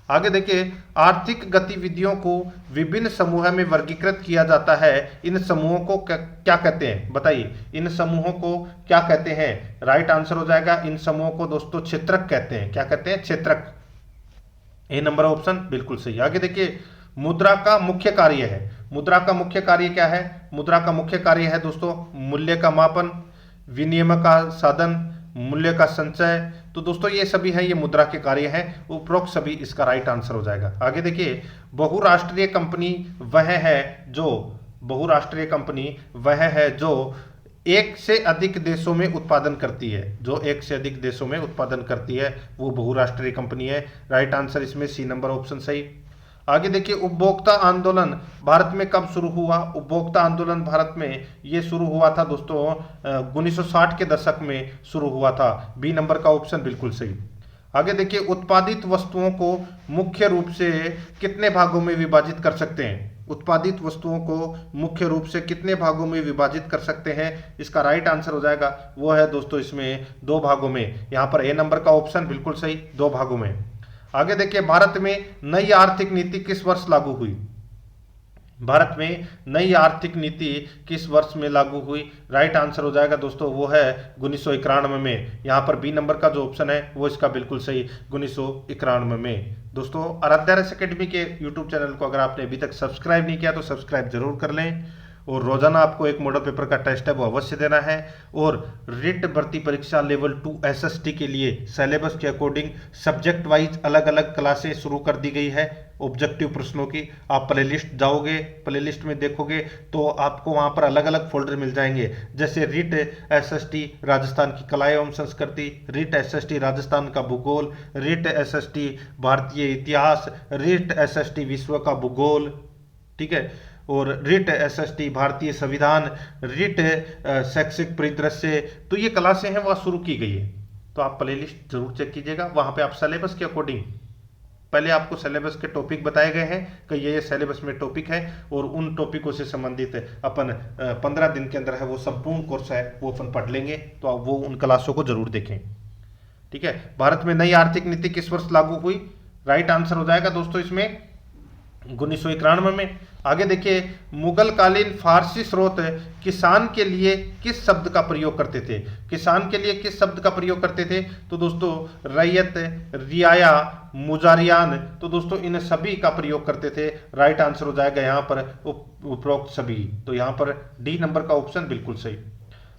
आगे देखिए, आर्थिक गतिविधियों को विभिन्न समूह में वर्गीकृत किया जाता है। इन समूहों को क्या कहते हैं? बताइए इन समूहों को क्या कहते हैं? राइट आंसर हो जाएगा इन समूहों को दोस्तों क्षेत्रक कहते हैं। क्या कहते हैं? क्षेत्रक। ए नंबर ऑप्शन बिल्कुल सही। आगे देखिए, मुद्रा का मुख्य कार्य है। मुद्रा का मुख्य कार्य क्या है? मुद्रा का मुख्य कार्य है दोस्तों मूल्य का मापन, विनिमय का साधन, मूल्य का संचय। तो दोस्तों ये सभी है, ये मुद्रा के कार्य हैं, उपरोक्त सभी इसका राइट आंसर हो जाएगा। आगे देखिए, बहुराष्ट्रीय कंपनी वह है जो बहुराष्ट्रीय कंपनी वह है जो एक से अधिक देशों में उत्पादन करती है। जो एक से अधिक देशों में उत्पादन करती है वो बहुराष्ट्रीय कंपनी है। राइट आंसर इसमें सी नंबर ऑप्शन सही। आगे देखिए, उपभोक्ता आंदोलन भारत में कब शुरू हुआ? उपभोक्ता आंदोलन भारत में ये शुरू हुआ था दोस्तों 1960 के दशक में शुरू हुआ था। बी नंबर का ऑप्शन बिल्कुल सही। आगे देखिए, उत्पादित वस्तुओं को मुख्य रूप से कितने भागों में विभाजित कर सकते हैं? उत्पादित वस्तुओं को मुख्य रूप से कितने भागों में विभाजित कर सकते हैं? इसका राइट आंसर हो जाएगा वो है दोस्तों इसमें 2 भागों में। यहाँ पर ए नंबर का ऑप्शन बिल्कुल सही, 2 भागों में। आगे देखिए, भारत में नई आर्थिक नीति किस वर्ष लागू हुई? भारत में नई आर्थिक नीति किस वर्ष में लागू हुई? राइट आंसर हो जाएगा दोस्तों वो है 1991 में। यहाँ पर बी नंबर का जो ऑप्शन है वो इसका बिल्कुल सही 1991 में। दोस्तों आराध्या रस अकेडमी के यूट्यूब चैनल को अगर आपने अभी तक सब्सक्राइब नहीं किया तो सब्सक्राइब जरूर कर लें। और रोजाना आपको एक मॉडल पेपर का टेस्ट है वो अवश्य देना है। और रिट भर्ती परीक्षा लेवल 2 एसएसटी के लिए सिलेबस के अकॉर्डिंग सब्जेक्ट वाइज अलग अलग क्लासें शुरू कर दी गई है ऑब्जेक्टिव प्रश्नों की। आप प्लेलिस्ट जाओगे, प्लेलिस्ट में देखोगे तो आपको वहां पर अलग अलग फोल्डर मिल जाएंगे, जैसे रिट एसएसटी राजस्थान की कला एवं संस्कृति, रिट एसएसटी राजस्थान का भूगोल, रिट एसएसटी भारतीय इतिहास, रिट एसएसटी विश्व का भूगोल, ठीक है, और रिट एसएसटी भारतीय संविधान, रिट शैक्षिक परिदृश्य। तो ये क्लासें हैं वह शुरू की गई है। तो आप प्लेलिस्ट जरूर चेक कीजिएगा, वहां पे आप सिलेबस के अकॉर्डिंग पहले आपको सिलेबस के टॉपिक बताए गए हैं कि ये सिलेबस में टॉपिक है और उन टॉपिकों से संबंधित अपन 15 दिन के अंदर है वो संपूर्ण कोर्स है वो अपन पढ़ लेंगे। तो आप वो उन क्लासों को जरूर देखें, ठीक है। भारत में नई आर्थिक नीति किस वर्ष लागू हुई? राइट आंसर हो जाएगा दोस्तों इसमें 1991 में। आगे देखिए, मुगल कालीन फारसी स्रोत किसान के लिए किस शब्द का प्रयोग करते थे? किसान के लिए किस शब्द का प्रयोग करते थे? तो दोस्तों रैयत, रियाया, मुजारियान। तो दोस्तों इन सभी का प्रयोग करते थे। राइट आंसर हो जाएगा यहाँ पर उपरोक्त सभी। तो यहाँ पर डी नंबर का ऑप्शन बिल्कुल सही।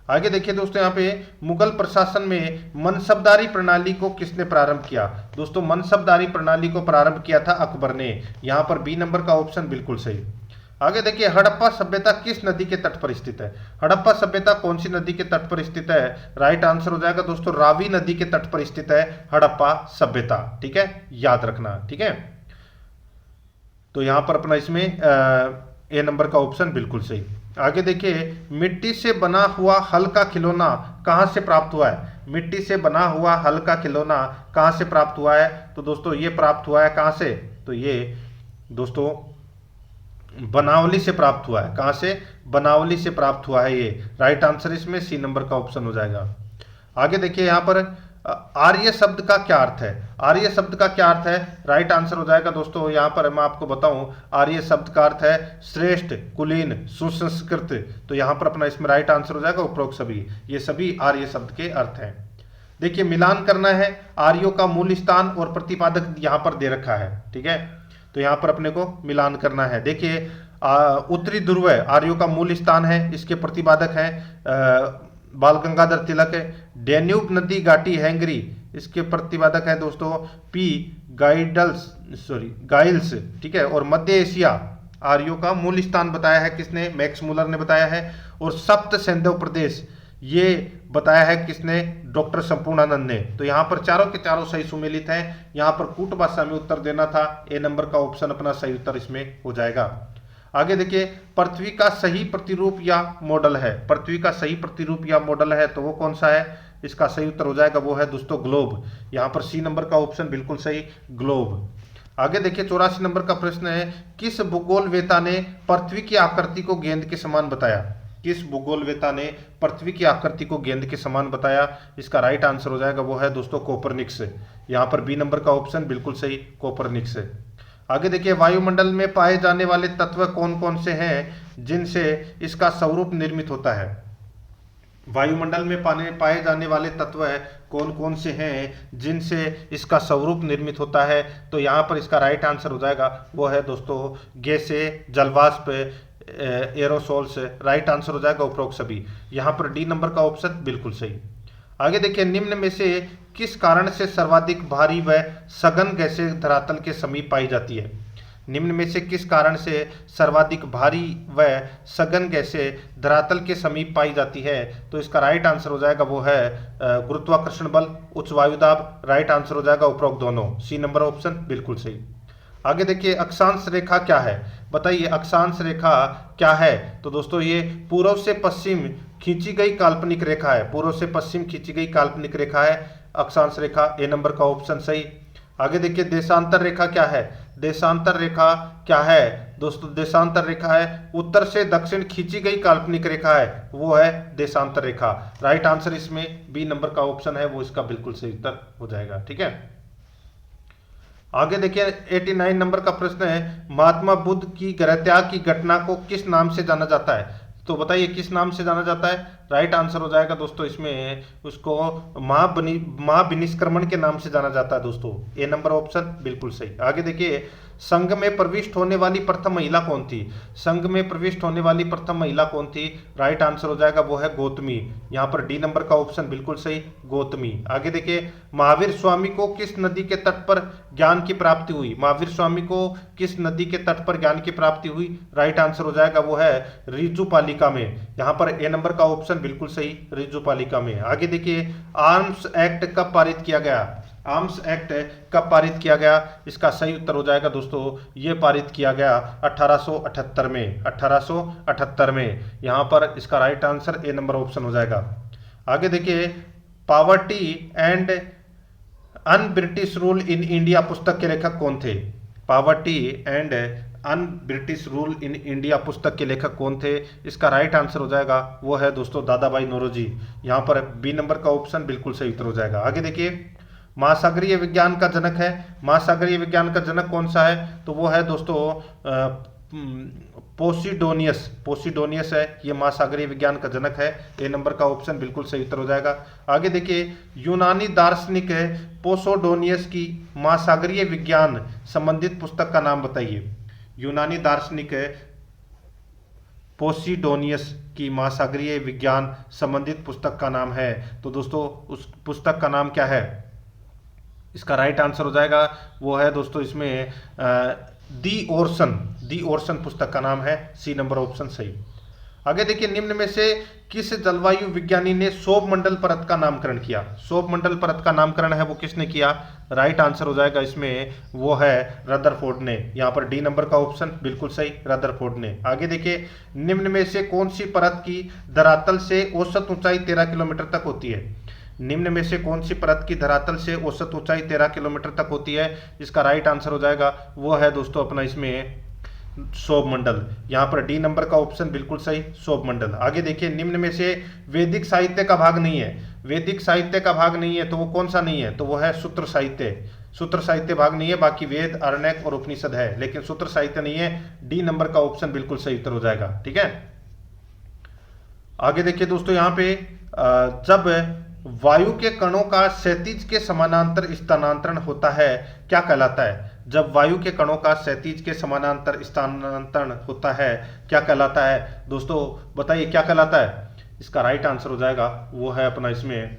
आगे देखिए दोस्तों, यहाँ पे मुगल प्रशासन में मनसबदारी प्रणाली को किसने प्रारंभ किया? दोस्तों मनसबदारी प्रणाली को प्रारंभ किया था अकबर ने। यहाँ पर बी नंबर का ऑप्शन बिल्कुल सही। आगे देखिए, हड़प्पा सभ्यता किस नदी के तट पर स्थित है? हड़प्पा सभ्यता कौन सी नदी के तट पर स्थित है? राइट आंसर हो जाएगा दोस्तों रावी नदी के तट पर स्थित है हड़प्पा सभ्यता, ठीक है, याद रखना, ठीक है। तो यहां पर अपना इसमें ए नंबर का ऑप्शन बिल्कुल सही। आगे देखिए, मिट्टी से बना हुआ हल्का खिलौना कहां से प्राप्त हुआ है? मिट्टी से बना हुआ हल्का खिलौना कहां से प्राप्त हुआ है? तो दोस्तों ये प्राप्त हुआ है कहां से? तो ये दोस्तों बनावली से प्राप्त हुआ है। कहां से? बनावली से प्राप्त हुआ है ये। राइट आंसर इसमें सी नंबर का ऑप्शन हो जाएगा। आगे देखिए, यहां पर आर्य शब्द का क्या अर्थ है? आर्य शब्द का क्या अर्थ है? राइट आंसर हो जाएगा दोस्तों, यहां पर मैं आपको बताऊं, आर्य शब्द का अर्थ है श्रेष्ठ, कुलीन, सुसंस्कृत। तो यहां पर अपना इसमें राइट आंसर हो जाएगा उपरोक्त सभी। ये सभी आर्य शब्द के अर्थ हैं। देखिए, मिलान करना है आर्यों का मूल स्थान और प्रतिपादक यहां पर दे रखा है, ठीक है। तो यहां पर अपने को मिलान करना है। देखिए, उत्तरी ध्रुव आर्यों का मूल स्थान है, इसके प्रतिपादक हैं बाल गंगाधर तिलक। डेन्यूब नदी घाटी हैंगरी, इसके प्रतिपादक है दोस्तों पी गाइल्स, ठीक है। और मध्य एशिया आर्यों का मूल स्थान बताया है किसने? मैक्स मुलर ने बताया है। और सप्त सैंधव प्रदेश ये बताया है किसने? डॉक्टर संपूर्णानंद ने। तो यहाँ पर चारों के चारों सही सुमेलित हैं। यहाँ पर कूट भाषा में उत्तर देना था। ए नंबर का ऑप्शन अपना सही उत्तर इसमें हो जाएगा। आगे देखिए, पृथ्वी का सही प्रतिरूप या मॉडल है, पृथ्वी का सही प्रतिरूप या मॉडल है तो वो कौन सा है? इसका सही उत्तर हो जाएगा वो है दोस्तों ग्लोब। यहाँ पर सी नंबर का ऑप्शन बिल्कुल सही, ग्लोब। आगे देखिए 84 नंबर का प्रश्न है, किस भूगोलवेता ने पृथ्वी की आकृति को गेंद के समान बताया? किस भूगोलवेता ने पृथ्वी की आकृति को गेंद के समान बताया? इसका राइट आंसर हो जाएगा वो है दोस्तों कोपरनिकस। यहाँ पर बी नंबर का ऑप्शन बिल्कुल सही, कोपरनिकस। आगे देखिए, वायुमंडल में पाए जाने वाले तत्व कौन कौन से हैं जिनसे इसका स्वरूप निर्मित होता है? वायुमंडल में पाए जाने वाले तत्व कौन कौन से हैं जिनसे इसका स्वरूप निर्मित होता है? तो यहाँ पर इसका राइट आंसर हो जाएगा वो है दोस्तों गैसें, जलवाष्प, एरोसोल्स। राइट आंसर हो जाएगा उपरोक्त सभी। यहाँ पर डी नंबर का ऑप्शन बिल्कुल सही। आगे देखिए, निम्न में से किस कारण से सर्वाधिक भारी व सघन गैसें धरातल के समीप पाई जाती है? निम्न में से किस कारण से सर्वाधिक भारी व सघन गैसें धरातल के समीप पाई जाती है? तो इसका राइट आंसर हो जाएगा वो है गुरुत्वाकर्षण बल, उच्च वायुदाब। राइट आंसर हो जाएगा उपरोक्त दोनों, सी नंबर ऑप्शन बिल्कुल सही। आगे देखिए, अक्षांश रेखा क्या है? बताइए अक्षांश रेखा क्या है? तो दोस्तों ये पूर्व से पश्चिम खींची गई काल्पनिक रेखा है, पूर्व से पश्चिम खींची गई काल्पनिक रेखा है अक्षांश रेखा, ए नंबर का ऑप्शन सही। आगे देखिए, देशांतर रेखा क्या है? देशांतर रेखा क्या है दोस्तों? देशांतर रेखा है उत्तर से दक्षिण खींची गई काल्पनिक रेखा है, वो है देशांतर रेखा। राइट आंसर इसमें बी नंबर का ऑप्शन है, वो इसका बिल्कुल सही उत्तर हो जाएगा। ठीक है, आगे देखिए 89 नंबर का प्रश्न है, महात्मा बुद्ध की गृहत्याग की घटना को किस नाम से जाना जाता है? तो बताइए किस नाम से जाना जाता है? राइट आंसर हो जाएगा दोस्तों इसमें उसको महाविनिष्क्रमण के नाम से जाना जाता है दोस्तों, ए नंबर ऑप्शन बिल्कुल सही। आगे देखिए, संघ में प्रविष्ट होने वाली प्रथम महिला कौन थी? संघ में प्रविष्ट होने वाली प्रथम महिला कौन थी? राइट आंसर हो जाएगा वो है गौतमी। यहाँ पर डी नंबर का ऑप्शन बिल्कुल सही, गौतमी। आगे देखिए, महावीर स्वामी को किस नदी के तट पर ज्ञान की प्राप्ति हुई? महावीर स्वामी को किस नदी के तट पर ज्ञान की प्राप्ति हुई? राइट आंसर हो जाएगा वो है रिजुपालिका में। यहाँ पर ए नंबर का ऑप्शन बिल्कुल सही, रिजुपालिका में। आगे देखिए, आर्म्स एक्ट कब पारित किया गया? आर्म्स एक्ट कब पारित किया गया? इसका सही उत्तर हो जाएगा दोस्तों, ये पारित किया गया 1878 में, 1878 में। यहाँ पर इसका right answer A number option हो जाएगा। आगे देखिए, poverty and un British rule in India पुस्तक के लेखक कौन थे? Poverty and un British rule in India पुस्तक के लेखक कौन थे? इसका राइट आंसर हो जाएगा वो है दोस्तों दादा भाई नौरोजी। यहाँ पर बी नंबर का ऑप्शन बिल्कुल सही उत्तर हो जाएगा। आगे देखिए, महासागरीय विज्ञान का जनक है, महासागरीय विज्ञान का जनक कौन सा है? तो वो है दोस्तों पोसिडोनियस, पोसिडोनियस है ये महासागरीय विज्ञान का जनक है, ए नंबर का ऑप्शन बिल्कुल सही उत्तर हो जाएगा। आगे देखिए, यूनानी दार्शनिक है पोसिडोनियस की महासागरीय विज्ञान संबंधित पुस्तक का नाम बताइए। यूनानी दार्शनिक है पोसिडोनियस की महासागरीय विज्ञान संबंधित पुस्तक का नाम है, तो दोस्तों उस पुस्तक का नाम क्या है? इसका राइट आंसर हो जाएगा वो है दोस्तों इसमें दी ओर्सन पुस्तक का नाम है, सी नंबर ऑप्शन सही। आगे देखिए, निम्न में से किस जलवायु विज्ञानी ने सौरमंडल परत का नामकरण किया? सौरमंडल परत का नामकरण है वो किसने किया? राइट आंसर हो जाएगा इसमें वो है रदरफोर्ड ने। यहाँ पर डी नंबर का ऑप्शन बिल्कुल सही, रदरफोर्ड ने। आगे देखिए, निम्न में से कौन सी परत की धरातल से औसत ऊंचाई 13 किलोमीटर तक होती है? निम्न में से कौन सी परत की धरातल से औसत ऊंचाई 13 किलोमीटर तक होती है? इसका राइट आंसर हो जाएगा वो है दोस्तों अपना इसमें सौरमंडल। यहाँ पर डी नंबर का ऑप्शन बिल्कुल सही, सौरमंडल। आगे देखिए, निम्न में से वैदिक साहित्य का भाग नहीं है, वैदिक साहित्य का भाग नहीं है तो वो कौन सा नहीं है? तो वो है सूत्र साहित्य। सूत्र साहित्य भाग नहीं है, बाकी वेद, अरण्यक और उपनिषद है, लेकिन सूत्र साहित्य नहीं है। डी नंबर का ऑप्शन बिल्कुल सही उत्तर हो जाएगा। ठीक है, आगे देखिए दोस्तों, यहाँ पे जब वायु के कणों का क्षैतिज के समानांतर स्थानांतरण होता है क्या कहलाता है? जब वायु के कणों का क्षैतिज के समानांतर स्थानांतरण होता है क्या कहलाता है? दोस्तों बताइए क्या कहलाता है? इसका राइट आंसर हो जाएगा वो है अपना इसमें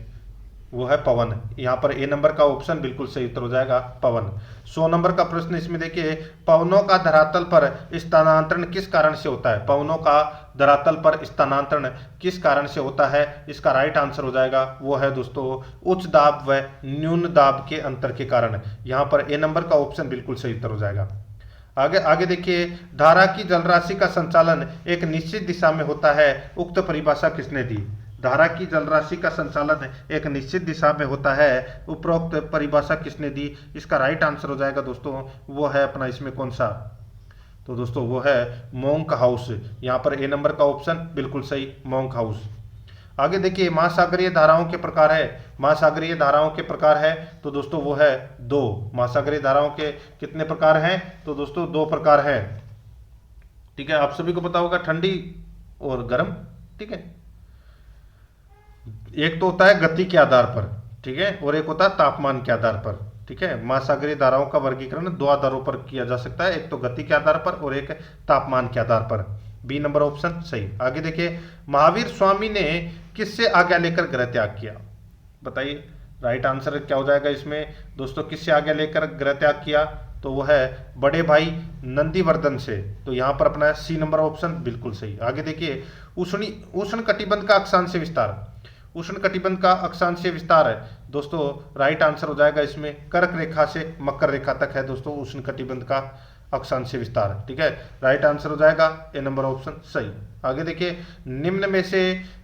वो है पवन। यहाँ पर ए नंबर का ऑप्शन बिल्कुल सही उत्तर हो जाएगा, पवन। 100 नंबर का प्रश्न इसमें देखिए, पवनों का धरातल पर स्थानांतरण किस कारण से होता है? पवनों का धरातल पर स्थानांतरण किस कारण से होता है? इसका राइट आंसर हो जाएगा वो है दोस्तों उच्च दाब व न्यून दाब के अंतर के कारण। यहाँ पर ए नंबर का ऑप्शन बिल्कुल सही उत्तर हो जाएगा। आगे आगे देखिए, धारा की जलराशि का संचालन एक निश्चित दिशा में होता है, उक्त परिभाषा किसने दी? धारा की जलराशि का संचालन एक निश्चित दिशा में होता है, उपरोक्त परिभाषा किसने दी? इसका राइट आंसर हो जाएगा दोस्तों, वो है अपना इसमें कौन सा? तो दोस्तों वो है मोंक हाउस। यहाँ पर ए नंबर का ऑप्शन बिल्कुल सही, मोंक हाउस। आगे देखिए, महासागरीय धाराओं के प्रकार है, महासागरीय धाराओं के प्रकार है तो दोस्तों वो है दो। महासागरीय धाराओं के कितने प्रकार हैं? तो दोस्तों दो प्रकार है। ठीक है, आप सभी को पता होगा, ठंडी और गर्म। ठीक है, एक तो होता है गति के आधार पर, ठीक है, और एक होता है तापमान के आधार पर। ठीक है, महासागरीय धाराओं का वर्गीकरण दो आधारों पर किया जा सकता है, एक तो गति के आधार पर और एक तापमान के आधार पर। बी नंबर ऑप्शन सही। आगे देखिए, महावीर स्वामी ने किससे आज्ञा लेकर गृह त्याग किया? बताइए राइट आंसर क्या हो जाएगा इसमें दोस्तों, किससे आज्ञा लेकर गृह त्याग किया? तो वो है बड़े भाई नंदीवर्धन से। तो यहां पर अपना सी नंबर ऑप्शन बिल्कुल सही। आगे देखिए, उष्ण कटिबंध का अक्षांशीय विस्तार, उष्ण कटिबंध का अक्षांशीय विस्तार है दोस्तों, राइट आंसर हो जाएगा इसमें कर्क रेखा से मकर रेखा तक है दोस्तों उष्ण कटिबंध का अक्षांशीय विस्तार। ठीक है, राइट आंसर हो जाएगा ए नंबर ऑप्शन सही। आगे देखिए, निम्न में से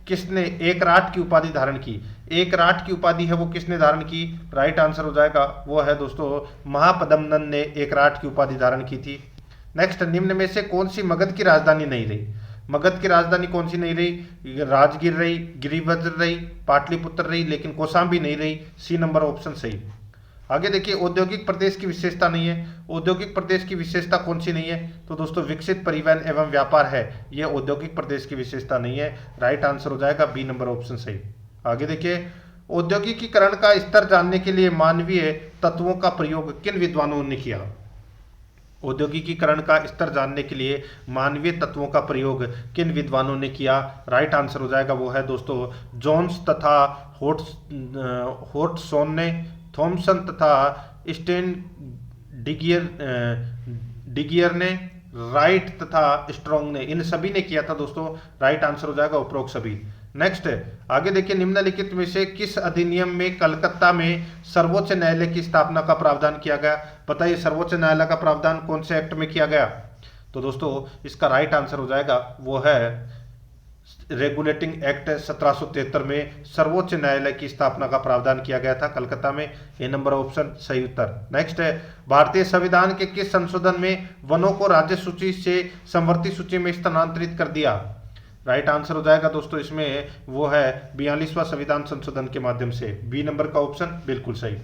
किसने एकराट की उपाधि धारण की? एकराट की उपाधि है वो किसने धारण की? राइट आंसर हो जाएगा वो है दोस्तों महापद्मनंद ने एकराट की उपाधि धारण की थी। नेक्स्ट, निम्न में से कौन सी मगध की राजधानी नहीं रही? मगध की राजधानी कौन सी नहीं रही? राजगीर रही, गिरिवज्र रही, पाटलिपुत्र रही, लेकिन कौशाम्बी नहीं रही। सी नंबर ऑप्शन सही। आगे देखिए, औद्योगिक प्रदेश की विशेषता नहीं है। औद्योगिक प्रदेश की विशेषता कौन सी नहीं है? तो दोस्तों विकसित परिवहन एवं व्यापार है, यह औद्योगिक प्रदेश की विशेषता नहीं है। राइट आंसर हो जाएगा बी नंबर ऑप्शन सही। आगे देखिए, औद्योगिकीकरण का स्तर जानने के लिए मानवीय तत्वों का प्रयोग किन विद्वानों ने किया? औद्योगिकीकरण का स्तर जानने के लिए मानवीय तत्वों का प्रयोग किन विद्वानों ने किया? राइट आंसर हो जाएगा वो है दोस्तों जोन्स तथा होर्टसोन ने, थॉमसन तथा स्टेन डिगियर ने, राइट तथा स्ट्रॉन्ग ने, इन सभी ने किया था दोस्तों। राइट आंसर हो जाएगा उपरोक्त सभी। नेक्स्ट, आगे देखिए, निम्नलिखित में से किस अधिनियम में कलकत्ता में सर्वोच्च न्यायालय की स्थापना का प्रावधान किया गया? बताइए सर्वोच्च न्यायालय का प्रावधान कौन से एक्ट में किया गया? तो दोस्तों इसका राइट आंसर हो जाएगा वो है रेगुलेटिंग एक्ट 1773 में सर्वोच्च न्यायालय की स्थापना का प्रावधान किया गया था कलकत्ता में। ए नंबर ऑप्शन सही उत्तर। नेक्स्ट है, भारतीय संविधान के किस संशोधन में वनों को राज्य सूची से समवर्ती सूची में स्थानांतरित कर दिया? राइट आंसर हो जाएगा दोस्तों इसमें वो है 42वां संविधान संशोधन के माध्यम से। बी नंबर का ऑप्शन बिल्कुल सही।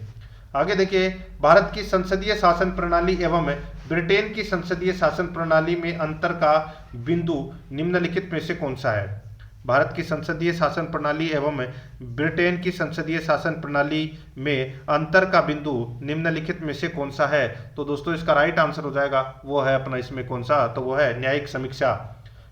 आगे देखिए, भारत की संसदीय शासन प्रणाली एवं ब्रिटेन की संसदीय शासन प्रणाली में अंतर का बिंदु निम्नलिखित में से कौन सा है? भारत की संसदीय शासन प्रणाली एवं ब्रिटेन की संसदीय शासन प्रणाली में अंतर का बिंदु निम्नलिखित में से कौन सा है? तो दोस्तों इसका राइट आंसर हो जाएगा वो है अपना इसमें कौन सा? तो वो है न्यायिक समीक्षा।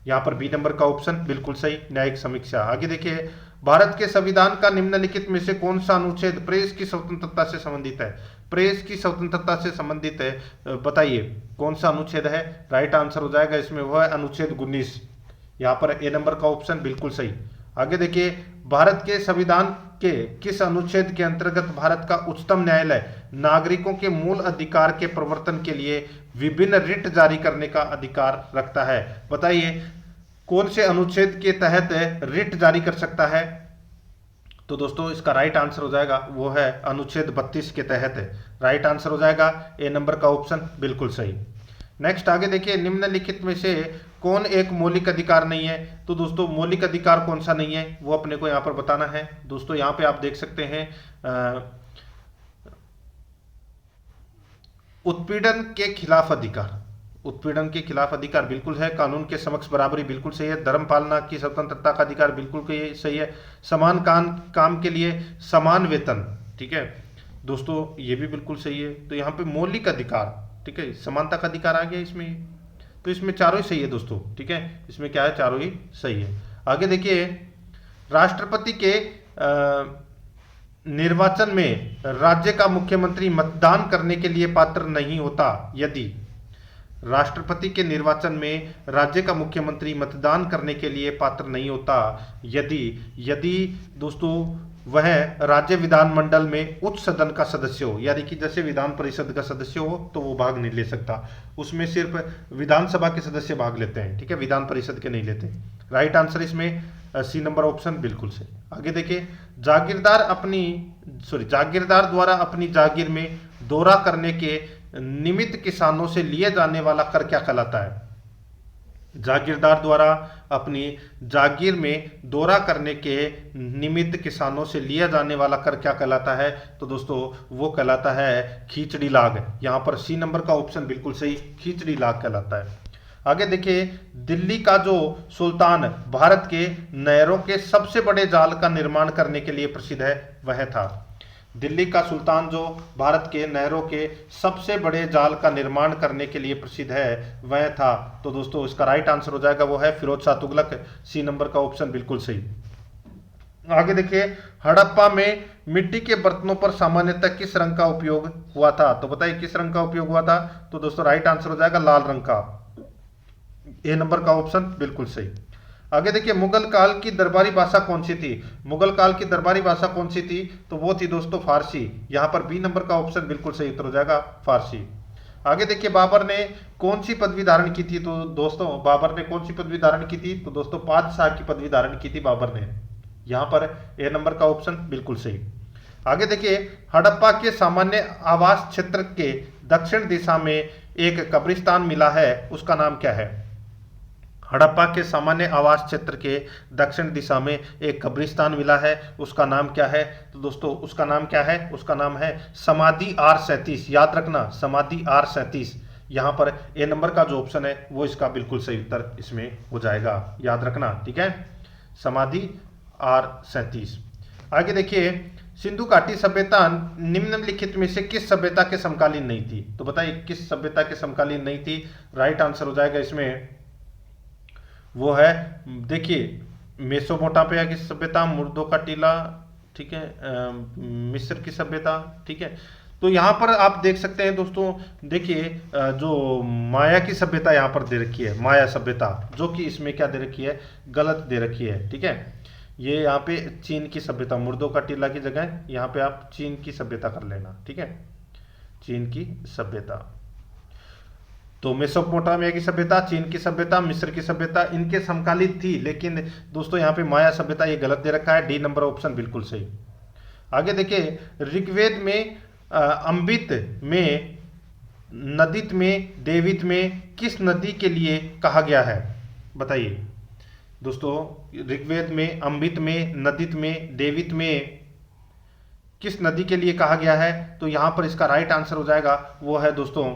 यहाँ पर बी नंबर का ऑप्शन बिल्कुल सही, न्यायिक समीक्षा। आगे देखिए, भारत के संविधान का निम्नलिखित में से कौन सा अनुच्छेद प्रेस की स्वतंत्रता से संबंधित है? प्रेस की स्वतंत्रता से संबंधित है, बताइए कौन सा अनुच्छेद है? राइट आंसर हो जाएगा इसमें वो है अनुच्छेद 19। यहाँ पर ए नंबर का ऑप्शन बिल्कुल सही। आगे देखिए, भारत के संविधान के किस अनुच्छेद के अंतर्गत भारत का उच्चतम न्यायालय नागरिकों के मूल अधिकार के प्रवर्तन के लिए विभिन्न रिट जारी करने का अधिकार रखता है? बताइए कौन से अनुच्छेद के तहत रिट जारी कर सकता है? तो दोस्तों इसका राइट आंसर हो जाएगा वो है अनुच्छेद 32 के तहत है। राइट आंसर हो जाएगा ए नंबर का ऑप्शन बिल्कुल सही। नेक्स्ट, आगे देखिए, निम्नलिखित में से कौन एक मौलिक अधिकार नहीं है? तो दोस्तों मौलिक अधिकार कौन सा नहीं है वो अपने को यहाँ पर बताना है। दोस्तों यहाँ पे आप देख सकते हैं उत्पीड़न के खिलाफ अधिकार, उत्पीड़न के खिलाफ अधिकार बिल्कुल है। कानून के समक्ष बराबरी बिल्कुल सही है। धर्म पालना की स्वतंत्रता का अधिकार बिल्कुल सही है। समान काम के लिए समान वेतन, ठीक है दोस्तों ये भी बिल्कुल सही है। तो यहाँ पे मौलिक अधिकार, ठीक है, समानता का अधिकार आ गया इसमें, तो इसमें चारों ही सही है दोस्तों। ठीक है, इसमें क्या है, चारों ही सही है। आगे देखिए, राष्ट्रपति के निर्वाचन में राज्य का मुख्यमंत्री मतदान करने के लिए पात्र नहीं होता यदि? राष्ट्रपति के निर्वाचन में राज्य का मुख्यमंत्री मतदान करने के लिए पात्र नहीं होता यदि दोस्तों वह राज्य विधानमंडल में उच्च सदन का सदस्य हो, यानी कि जैसे विधान परिषद का सदस्य हो तो वो भाग नहीं ले सकता, उसमें सिर्फ विधानसभा के सदस्य भाग लेते हैं, ठीक है, विधान परिषद के नहीं लेते। राइट आंसर इसमें सी नंबर ऑप्शन बिल्कुल सही। आगे देखिए, जागीरदार द्वारा अपनी जागीर में दौरा करने के निमित्त किसानों से लिए जाने वाला कर क्या कहलाता है? जागीरदार द्वारा अपनी जागीर में दौरा करने के निमित्त किसानों से लिया जाने वाला कर क्या कहलाता है? तो दोस्तों वो कहलाता है खींचड़ी लाग। यहां पर सी नंबर का ऑप्शन बिल्कुल सही, खींचड़ी लाग कहलाता है। आगे देखिए, दिल्ली का जो सुल्तान भारत के नहरों के सबसे बड़े जाल का निर्माण करने के लिए प्रसिद्ध है, वह था। दिल्ली का सुल्तान जो भारत के नहरों के सबसे बड़े जाल का निर्माण करने के लिए प्रसिद्ध है, वह था। तो दोस्तों इसका राइट आंसर हो जाएगा वो है फिरोज शाह तुगलक। सी नंबर का ऑप्शन बिल्कुल सही। आगे देखिए, हड़प्पा में मिट्टी के बर्तनों पर सामान्यतः किस रंग का उपयोग हुआ था? तो बताइए किस रंग का उपयोग हुआ था? तो दोस्तों राइट आंसर हो जाएगा लाल रंग का। ए नंबर का ऑप्शन बिल्कुल सही। आगे देखिए, मुगल काल की दरबारी भाषा कौन सी थी? मुगल काल की दरबारी भाषा कौन सी थी? तो वो थी दोस्तों फारसी। यहां पर बी नंबर का ऑप्शन बिल्कुल सही उत्तर हो जाएगा फारसी। आगे देखिए, बाबर ने कौन सी पदवी धारण की थी? तो दोस्तों बाबर ने कौन सी पदवी धारण की थी? तो दोस्तों बादशाह की पदवी धारण की थी बाबर ने। यहां पर ए नंबर का ऑप्शन बिल्कुल सही। आगे देखिए, हड़प्पा के सामान्य आवास क्षेत्र के दक्षिण दिशा में एक कब्रिस्तान मिला है, उसका नाम क्या है? हड़प्पा के सामान्य आवास क्षेत्र के दक्षिण दिशा में एक कब्रिस्तान मिला है, उसका नाम क्या है? तो दोस्तों उसका नाम क्या है? उसका नाम है समाधि R37। याद रखना, समाधि R37। यहां पर ए नंबर का जो ऑप्शन है वो इसका बिल्कुल सही उत्तर इसमें हो जाएगा, याद रखना, ठीक है, समाधि R37। आगे देखिए, सिंधु घाटी सभ्यता निम्नलिखित में से किस सभ्यता के समकालीन नहीं थी? तो बताइए किस सभ्यता के समकालीन नहीं थी? राइट आंसर हो जाएगा इसमें वो है, देखिए, मेसोपोटामिया की सभ्यता, मुर्दों का टीला, ठीक है, मिस्र की सभ्यता, ठीक है। तो यहाँ पर आप देख सकते हैं दोस्तों, देखिए जो माया की सभ्यता यहाँ पर दे रखी है, माया सभ्यता, जो कि इसमें क्या दे रखी है? गलत दे रखी है, ठीक है। ये यहाँ पे चीन की सभ्यता, मुर्दों का टीला की जगह यहाँ पे आप चीन की सभ्यता कर लेना, ठीक है, चीन की सभ्यता। तो मेसोपोटामिया की सभ्यता, चीन की सभ्यता, मिस्र की सभ्यता इनके समकालीन थी, लेकिन दोस्तों यहाँ पे माया सभ्यता ये गलत दे रखा है। डी नंबर ऑप्शन बिल्कुल सही। आगे देखिए, ऋग्वेद में अम्बित में, नदित में, देवित में किस नदी के लिए कहा गया है? बताइए दोस्तों, ऋग्वेद में, अम्बित में, नदित में, देवित में किस नदी के लिए कहा गया है? तो यहाँ पर इसका राइट आंसर हो जाएगा वो है दोस्तों,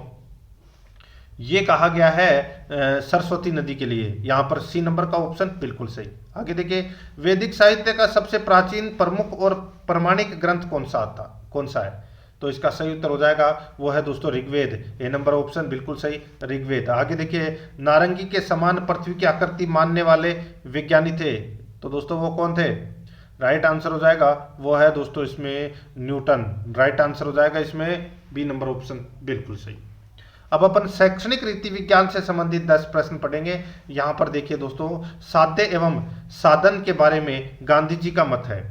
ये कहा गया है सरस्वती नदी के लिए। यहां पर सी नंबर का ऑप्शन बिल्कुल सही। आगे देखिए, वैदिक साहित्य का सबसे प्राचीन, प्रमुख और प्रमाणिक ग्रंथ कौन सा है? तो इसका सही उत्तर हो जाएगा वो है दोस्तों ऋग्वेद। ए नंबर ऑप्शन बिल्कुल सही, ऋग्वेद। आगे देखिए, नारंगी के समान पृथ्वी की आकृति मानने वाले विज्ञानी थे, तो दोस्तों वो कौन थे? राइट आंसर हो जाएगा वो है दोस्तों इसमें न्यूटन। राइट आंसर हो जाएगा इसमें बी नंबर ऑप्शन बिल्कुल सही। अब अपन शैक्षणिक रीति विज्ञान से संबंधित 10 प्रश्न पढ़ेंगे। यहां पर देखिए दोस्तों, साध्य एवं साधन के बारे में गांधी जी का मत है।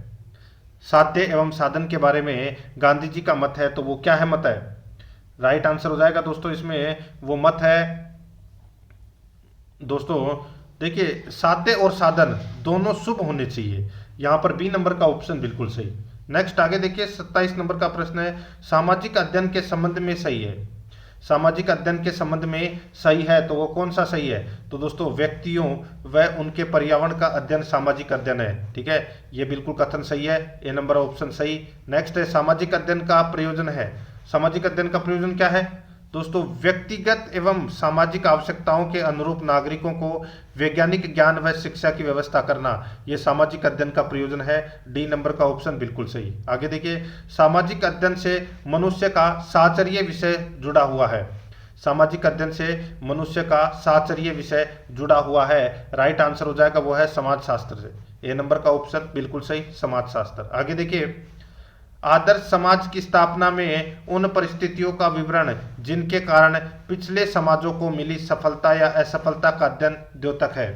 साध्य एवं साधन के बारे में गांधी जी का मत है, तो वो क्या है मत है? राइट आंसर हो जाएगा दोस्तों इसमें वो मत है दोस्तों, देखिए, साध्य और साधन दोनों शुभ होने चाहिए। यहां पर बी नंबर का ऑप्शन बिल्कुल सही। नेक्स्ट आगे देखिए, 27 नंबर का प्रश्न है, सामाजिक अध्ययन के संबंध में सही है। सामाजिक अध्ययन के संबंध में सही है, तो वो कौन सा सही है? तो दोस्तों व्यक्तियों व उनके पर्यावरण का अध्ययन सामाजिक अध्ययन है, ठीक है, ये बिल्कुल कथन सही है। ए नंबर ऑप्शन सही। नेक्स्ट है, सामाजिक अध्ययन का प्रयोजन है। सामाजिक अध्ययन का प्रयोजन क्या है दोस्तों? व्यक्तिगत एवं सामाजिक आवश्यकताओं के अनुरूप नागरिकों को वैज्ञानिक ज्ञान व शिक्षा की व्यवस्था करना, यह सामाजिक अध्ययन का प्रयोजन है। डी नंबर का ऑप्शन बिल्कुल सही। आगे देखिए, सामाजिक अध्ययन से मनुष्य का साहचर्य विषय जुड़ा हुआ है। सामाजिक अध्ययन से मनुष्य का साहचर्य विषय जुड़ा हुआ है। राइट आंसर हो जाएगा वो है समाजशास्त्र से। ए नंबर का ऑप्शन बिल्कुल सही, समाजशास्त्र। आगे देखिए, आदर्श समाज की स्थापना में उन परिस्थितियों का विवरण जिनके कारण पिछले समाजों को मिली सफलता या असफलता का अध्ययन द्योतक है।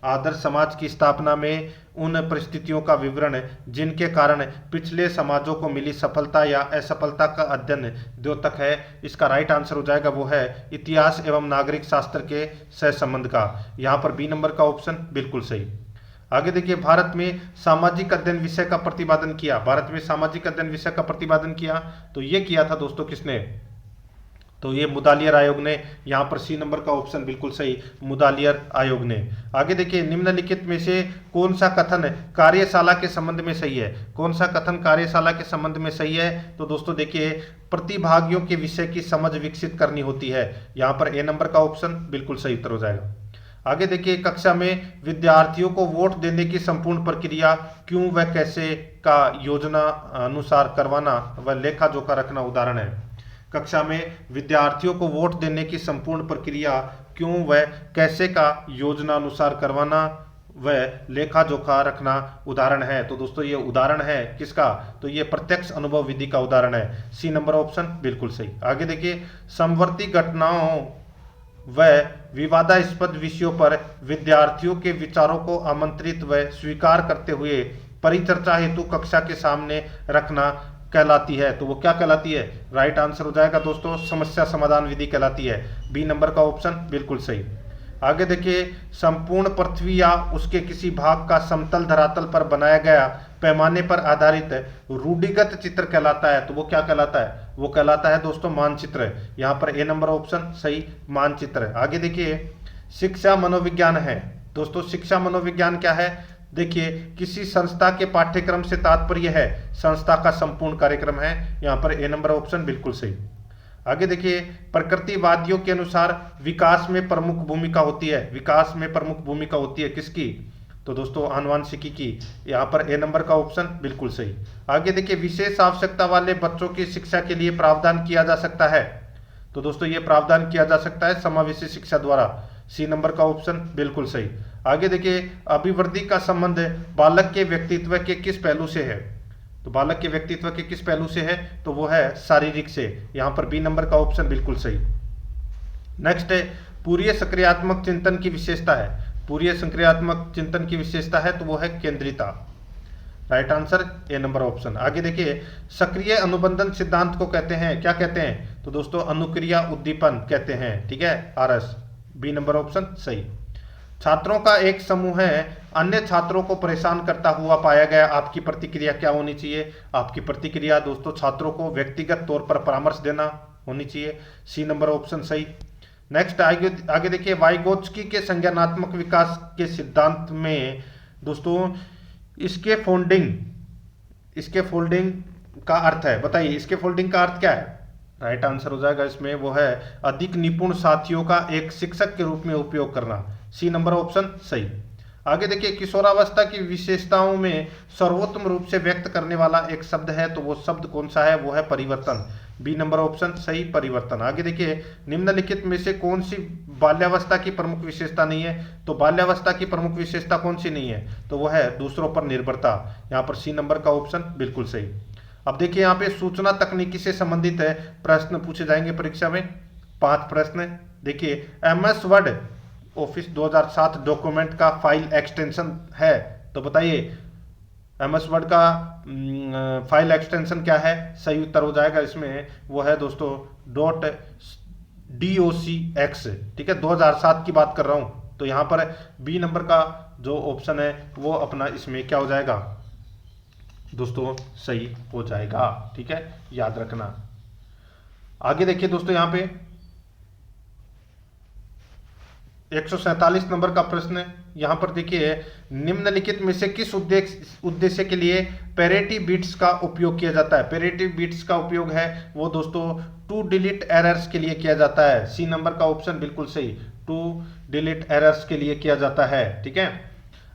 आदर्श समाज की स्थापना में उन परिस्थितियों का विवरण जिनके कारण पिछले समाजों को मिली सफलता या असफलता का अध्ययन द्योतक है। इसका राइट आंसर हो जाएगा वो है इतिहास एवं नागरिक शास्त्र के सहसंबंध का। यहाँ पर बी नंबर का ऑप्शन बिल्कुल सही। आगे देखिए, भारत में सामाजिक अध्ययन विषय का प्रतिपादन किया। भारत में सामाजिक अध्ययन विषय का प्रतिपादन किया तो ये किया था दोस्तों किसने? तो ये मुदालियर आयोग ने। यहाँ पर सी नंबर का ऑप्शन बिल्कुल सही, मुदालियर आयोग ने। आगे देखिए, निम्नलिखित में से कौन सा कथन कार्यशाला के संबंध में सही है? कौन सा कथन कार्यशाला के संबंध में सही है? तो दोस्तों देखिए, प्रतिभागियों के विषय की समझ विकसित करनी होती है। यहाँ पर ए नंबर का ऑप्शन बिल्कुल सही उत्तर हो जाएगा। आगे देखिए, कक्षा में विद्यार्थियों को वोट देने की संपूर्ण प्रक्रिया क्यों व कैसे का योजना अनुसार करवाना व लेखा जोखा रखना उदाहरण है। कक्षा में विद्यार्थियों को वोट देने की संपूर्ण प्रक्रिया क्यों व कैसे का योजना अनुसार करवाना व लेखा जोखा रखना उदाहरण है। तो दोस्तों ये उदाहरण है किसका? तो ये प्रत्यक्ष अनुभव विधि का उदाहरण है। सी नंबर ऑप्शन बिल्कुल सही। आगे देखिए, समवर्ती घटनाओं व विवादास्पद विषयों पर विद्यार्थियों के विचारों को आमंत्रित व स्वीकार करते हुए परिचर्चा हेतु कक्षा के सामने रखना कहलाती है। तो वो क्या कहलाती है? राइट आंसर हो जाएगा दोस्तों समस्या समाधान विधि कहलाती है। बी नंबर का ऑप्शन बिल्कुल सही। आगे देखिए, संपूर्ण पृथ्वी या उसके किसी भाग का समतल धरातल पर बनाया गया पैमाने पर आधारित रूढ़िगत चित्र कहलाता है। तो वो क्या कहलाता है? वो कहलाता है दोस्तों मानचित्र। यहाँ पर ए नंबर ऑप्शन सही, मानचित्र। आगे देखिए, शिक्षा मनोविज्ञान है। दोस्तों शिक्षा मनोविज्ञान क्या है? देखिए, किसी संस्था के पाठ्यक्रम से तात्पर्य है संस्था का संपूर्ण कार्यक्रम है। यहाँ पर ए नंबर ऑप्शन बिल्कुल सही। आगे देखिए, प्रकृतिवादियों के अनुसार विकास में प्रमुख भूमिका होती है। विकास में प्रमुख भूमिका होती है किसकी? तो दोस्तों आनुवांशिकी की। यहाँ पर ए नंबर का ऑप्शन बिल्कुल सही। आगे देखिए, विशेष आवश्यकता वाले बच्चों की शिक्षा के लिए प्रावधान किया जा सकता है। तो दोस्तों ये प्रावधान किया जा सकता है समावेशी शिक्षा द्वारा। सी नंबर का ऑप्शन बिल्कुल सही। आगे देखिए, अभिवृद्धि का संबंध बालक के व्यक्तित्व के किस पहलू से है? तो बालक के व्यक्तित्व के किस पहलू से है? तो वो है शारीरिक से। यहाँ पर बी नंबर का ऑप्शन बिल्कुल सही। नेक्स्ट है, पूर्व सक्रियात्मक चिंतन की विशेषता है। पूर्व सक्रियात्मक चिंतन की विशेषता है तो वो है केंद्रिता। Right answer A number option. आगे देखिए, सक्रिय अनुबंधन सिद्धांत को कहते हैं, क्या कहते हैं? तो दोस्तों अनुक्रिया उद्दीपन कहते हैं। ठीक है, आरएस। बी नंबर ऑप्शन सही। छात्रों का एक समूह है अन्य छात्रों को परेशान करता हुआ पाया गया, आपकी प्रतिक्रिया क्या होनी चाहिए? आपकी प्रतिक्रिया दोस्तों छात्रों को व्यक्तिगत तौर पर परामर्श देना होनी चाहिए। सी नंबर ऑप्शन सही। नेक्स्ट आगे देखिए, वाइगोत्स्की के संज्ञानात्मक विकास के सिद्धांत में दोस्तों इसके फोल्डिंग का अर्थ है, बताइए इसके फोल्डिंग का अर्थ क्या है? राइट आंसर हो जाएगा इसमें वो है अधिक निपुण साथियों का एक शिक्षक के रूप में उपयोग करना। सी नंबर ऑप्शन सही। आगे देखिए, किशोरावस्था की विशेषताओं में सर्वोत्तम रूप से व्यक्त करने वाला एक शब्द है तो वो शब्द कौन सा है? वो है परिवर्तन। बी नंबर ऑप्शन सही, परिवर्तन। आगे देखिए, निम्नलिखित में से कौन सी बाल्यावस्था की प्रमुख विशेषता नहीं है? तो बाल्यावस्था की प्रमुख विशेषता कौन सी नहीं है? तो वो है दूसरों पर निर्भरता। यहाँ पर सी नंबर का ऑप्शन बिल्कुल सही। अब देखिए, यहाँ पे सूचना तकनीकी से संबंधित है प्रश्न पूछे जाएंगे परीक्षा में। 5 प्रश्न। देखिए, MS वर्ड ऑफिस 2007 डॉक्यूमेंट का फाइल एक्सटेंशन है तो बताइए MS वर्ड का फाइल एक्सटेंशन क्या है? सही उत्तर हो जाएगा इसमें वो है दोस्तों .docx। ठीक है, 2007 की बात कर रहा हूं तो यहाँ पर बी नंबर का जो ऑप्शन है वो अपना इसमें क्या हो जाएगा दोस्तों? सही हो जाएगा। ठीक है, याद रखना। आगे देखिए दोस्तों, यहाँ पे 147 नंबर का प्रश्न है। यहाँ पर देखिए, निम्नलिखित में से किस उद्देश्य के लिए पैरिटी बिट्स का उपयोग किया जाता है? पैरिटी बिट्स का उपयोग है वो दोस्तों टू डिलीट एरर्स के लिए किया जाता है। सी नंबर का ऑप्शन बिल्कुल सही, टू डिलीट एरर्स के लिए किया जाता है। ठीक है,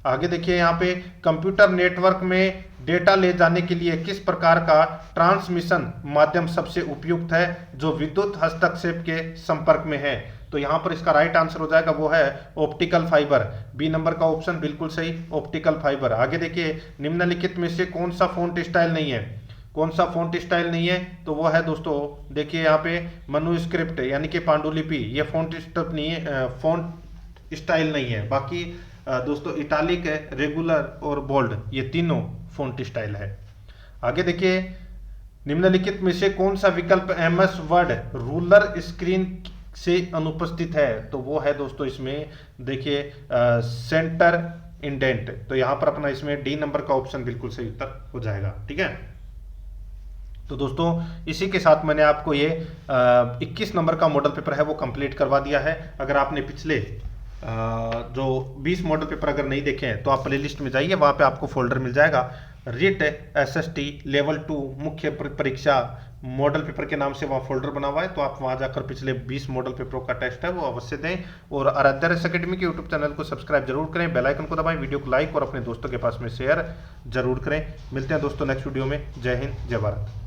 आगे देखिए, यहाँ पे कंप्यूटर नेटवर्क में डेटा ले जाने के लिए किस प्रकार का ट्रांसमिशन माध्यम सबसे उपयुक्त है जो विद्युत हस्तक्षेप के संपर्क में है? तो यहाँ पर इसका राइट आंसर हो जाएगा वो है ऑप्टिकल फाइबर। बी नंबर का ऑप्शन बिल्कुल सही, ऑप्टिकल फाइबर। आगे देखिए, निम्नलिखित में से कौन सा फॉन्ट स्टाइल नहीं है? कौन सा फॉन्ट स्टाइल नहीं है? तो वो है दोस्तों देखिए यहाँ पे मनुस्क्रिप्ट यानी कि पांडुलिपि, ये फॉन्ट स्टाइल नहीं है। बाकी दोस्तों इटालिक है, रेगुलर और बोल्ड, ये तीनों फॉन्ट स्टाइल है। आगे देखिए, निम्नलिखित में से कौन सा विकल्प एमएस वर्ड रूलर स्क्रीन से अनुपस्थित है? तो वो है दोस्तों इसमें देखिए सेंटर इंडेंट। तो यहां पर अपना इसमें डी नंबर का ऑप्शन बिल्कुल सही उत्तर हो जाएगा। ठीक है, तो दोस्तों इसी के साथ मैंने आपको ये 21 नंबर का मॉडल पेपर है वो कंप्लीट करवा दिया है। अगर आपने पिछले जो 20 मॉडल पेपर अगर नहीं देखे हैं तो आप प्लेलिस्ट में जाइए, वहाँ पे आपको फोल्डर मिल जाएगा रिट एसएसटी लेवल 2 मुख्य परीक्षा मॉडल पेपर के नाम से वहाँ फोल्डर बना हुआ है। तो आप वहाँ जाकर पिछले 20 मॉडल पेपरों का टेस्ट है वो अवश्य दें, और आराध्या रेस अकेडमी के यूट्यूब चैनल को सब्सक्राइब जरूर करें, बेल आइकन को दबाएं, वीडियो को लाइक और अपने दोस्तों के पास में शेयर जरूर करें। मिलते हैं दोस्तों नेक्स्ट वीडियो में। जय हिंद, जय भारत।